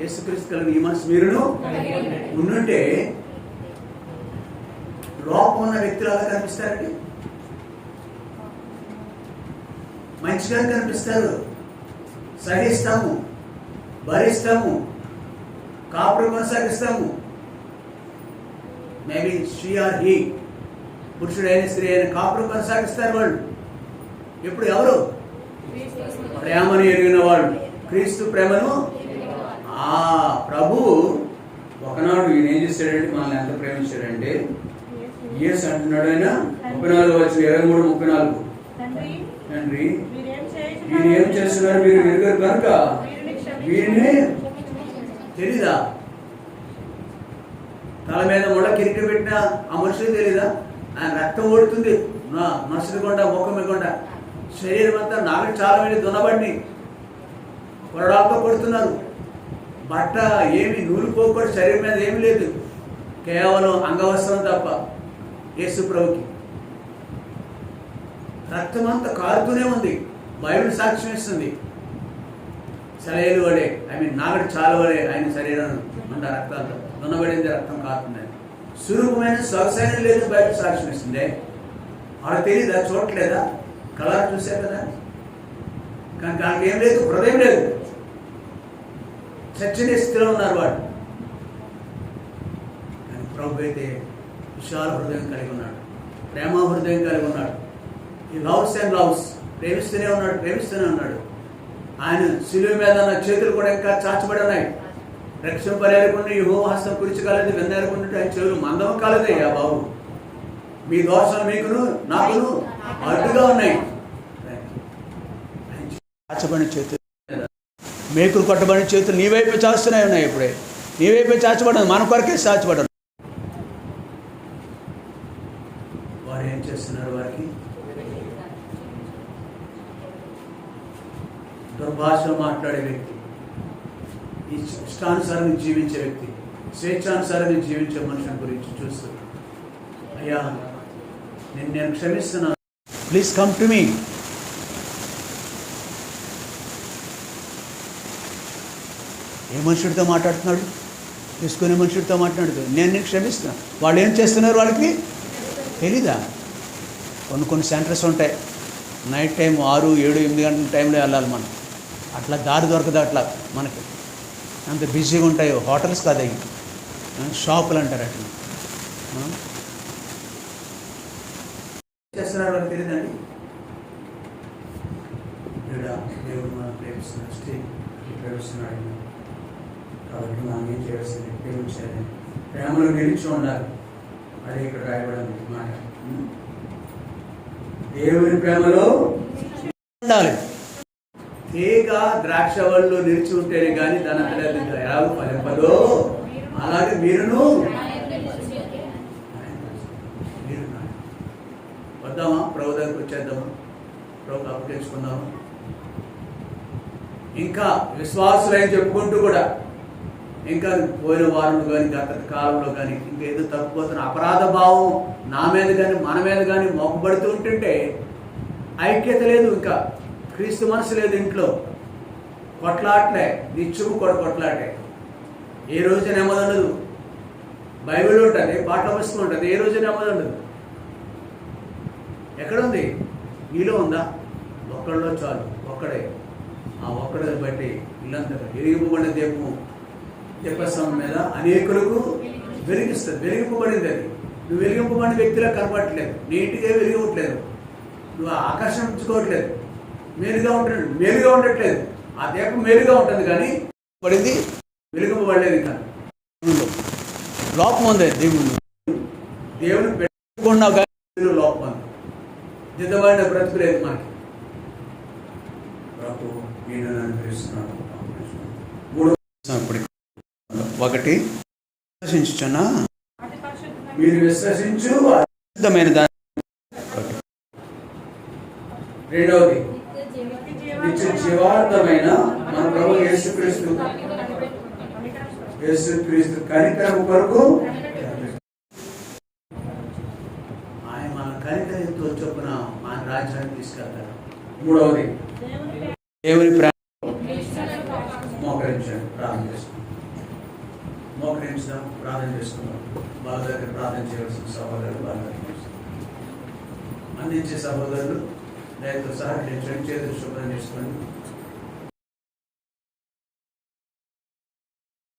యేసుక్రీస్తు కలిగిన ఈ మనసు మీరును ఉండుంటే లోపం ఉన్న వ్యక్తులు అలా కనిపిస్తారండి, మంచిగా కనిపిస్తారు. సహిస్తాము, భరిస్తాము, కాపురం కొనసాగిస్తాము. మేబీ షీ ఆర్ హీ, పురుషుడైన స్త్రీ అయిన కాపురం కొనసాగిస్తారు వాళ్ళు. ఇప్పుడు ఎవరు? ప్రేమను ఎరిగిన వాళ్ళు, క్రీస్తు ప్రేమను. ప్రభు ఒకనాడు ఈయన ఏం చేశాడంటే, మనల్ని ఎంత ప్రేమించాడంటే, యేసు అంటున్నాడు ఆయన 34:23-34, తండ్రి వీరు ఏం చేస్తున్నారు మీరు ఎరుగరు కనుక వీరిని. తెలీదా? తల మీద ముళ్ళ కిరీటం పెట్టిన ఆ మనుషులు తెలీదా? ఆయన రక్తం ఓడుతుంది మనుషులు కొండ, ముఖం కొండ, శరీరం అంతా నాలుగు చాలా మంది దున్నబడిని కొరడాలతో కొడుతున్నారు. బట్ట ఏమి నూలిపోకూడదు, శరీరం మీద ఏమి లేదు, కేవలం అంగవస్త్రం తప్ప. యేసు ప్రభుకి రక్తం అంతా కారుతూనే ఉంది. బైబిల్ సాక్ష్యం ఇస్తుంది. సెలయేలు వడే, నాగడి చాలా వడే ఆయన శరీరం అంత రక్తాలతో దున్నబడింది, రక్తం కారుతుంది. సురూపమైన సొగసైన లేదు, బైబిల్ సాక్ష్యం ఇస్తుంది. వాళ్ళకి తెలియదా? చూడట్లేదా? కలర్ చూశారు కదా, కానీ దానికి ఏం లేదు, హృదయం లేదు. చచ్చని స్థితిలో ఉన్నారు వాడు. కానీ ప్రభు అయితే విశాల హృదయం కలిగి ఉన్నాడు, ప్రేమ హృదయం కలిగి ఉన్నాడు. ఈ లవ్స్ అండ్ లవ్స్, ప్రేమిస్తూనే ఉన్నాడు. ఆయన శిలువ మీద ఉన్న చేతులు కూడా ఇంకా చాచబడి ఉన్నాయి. రక్షింపలేకుండా ఈ హోమహస్తం కురిచి కాలేదు, వెన్నెరకుంటే ఆయన చెవులు మందం కాలేదయ్యా బాబు. మీ దోషాలు మీకును నాకును అడ్డుగా ఉన్నాయి. చాచబడిన చేతులు, మేకులు కొట్టబడిన చేతులు నీ వైపు చాస్తున్నాయి ఉన్నాయి. ఇప్పుడే నీ వైపే చాచబడదు, మన కొరకే చాచబడదు. వారు ఏం చేస్తున్నారు? వారికి దుర్భాష మాట్లాడే వ్యక్తి, ఈ ఇష్టానుసారంగా జీవించే వ్యక్తి, స్వేచ్ఛానుసారంగా జీవించే మనుషుల గురించి చూస్తూ, అయ్యా నేను క్షమిస్తున్నాను, ప్లీజ్ కమ్ టు మీ. ఏ మనుషుడితో మాట్లాడుతున్నాడు? తీసుకునే మనుషుడితో మాట్లాడుతూ నేను క్షమిస్తున్నాను. వాళ్ళు ఏం చేస్తున్నారు వాళ్ళకి తెలీదా? కొన్ని సెంటర్స్ ఉంటాయి, నైట్ టైం 6, 7, 8 గంటల టైంలో వెళ్ళాలి మనం. అట్లా దారి దొరకదు, అట్లా మనకి అంత బిజీగా ఉంటాయి. హోటల్స్ కాదు అవి, షాపులు అంటారు. అట్లా చేస్తున్నారు వాళ్ళకి తెలియదండి. దేవుడు మనం ప్రేమిస్తున్నాడు కాబట్టి మనం ఏం చేయాల్సింది? ప్రేమించాలి, ప్రేమలో నిలిచి ఉండాలి. అదే ఇక్కడ రాయబడింది మాట. దేవుని ప్రేమలో ఉండాలి. తీగ ద్రాక్ష వల్లో నిలిచి ఉంటేనే కానీ దాని ఎలా ఫలింపదో అలాగే మీరును. వద్దామా? ప్రభు దగ్గరికి వచ్చేద్దామా? ప్రభుకి అప్పగించుకుందామా? ఇంకా విశ్వాసులని చెప్పుకుంటూ కూడా ఇంకా పోయిన వారంలో కానీ గత కాలంలో కానీ ఇంకేదో తప్పిపోతున్న అపరాధ భావం నా మీద కానీ మన మీద కానీ మోపబడుతూ ఉంటుంటే ఐక్యత లేదు, ఇంకా క్రీస్తు మనసు లేదు. ఇంట్లో కొట్లాట్లే, నిత్యము కొట్లాటే. ఏ రోజు నెమ్మది ఉండదు. బైబిల్ ఉంటుంది, పాఠ్య పుస్తకం ఉంటుంది, ఏ రోజు నెమ్మది ఉండదు. ఎక్కడుంది? నీలో ఉందా? ఒక్కడిలో చాలు, ఒక్కడే ఆ ఒక్కడిని బట్టి ఇల్లంతా వెలిగింపబడిన దీపస్తంభం మీద అనేకులకు వెలిగిస్తుంది. వెలిగింపబడింది అది. నువ్వు వెలిగింపబడిన వ్యక్తిలా కనపడట్లేదు, నీట్గా వెలిగవట్లేదు, నువ్వు ఆకర్షించుకోవట్లేదు, మేలుగా ఉండట్లేదు. ఆ దీపం మేలుగా ఉంటుంది కానీ పడింది వెలిగింపబడలేదు. ఇంకా లోపం ఉంది. దేవుని పెట్టుకున్నావు కానీ లోపం ఉంది. దిద్దబడిన బ్రతుకులేదు మనకి. ప్రభు నేను అనుగ్రహిస్తున్నాను. ఒకటి విశ్వసించుచున్నా మీరు విశ్వసించు అద్భుతమైన దాని. రెండవది నిత్య జీవార్థమైన మన ప్రభు యేసుక్రీస్తు కనికరం కొరకు ఆయన మన కనికరంతో చొప్పున మన రాజ్యాన్ని తీసుకెళ్తారు. మూడవది దేవుని మోకరించండి, ప్రార్థన చేసుకుంటాం. మోకరించడం, ప్రార్థన చేసుకున్నాం. వాళ్ళ దగ్గర ప్రార్థన చేయవలసిన సహోదరులు వాళ్ళ దగ్గర అందించే సహోదరులు దయతో సహకరించండి. చేతులు శుభ్రం చేసుకొని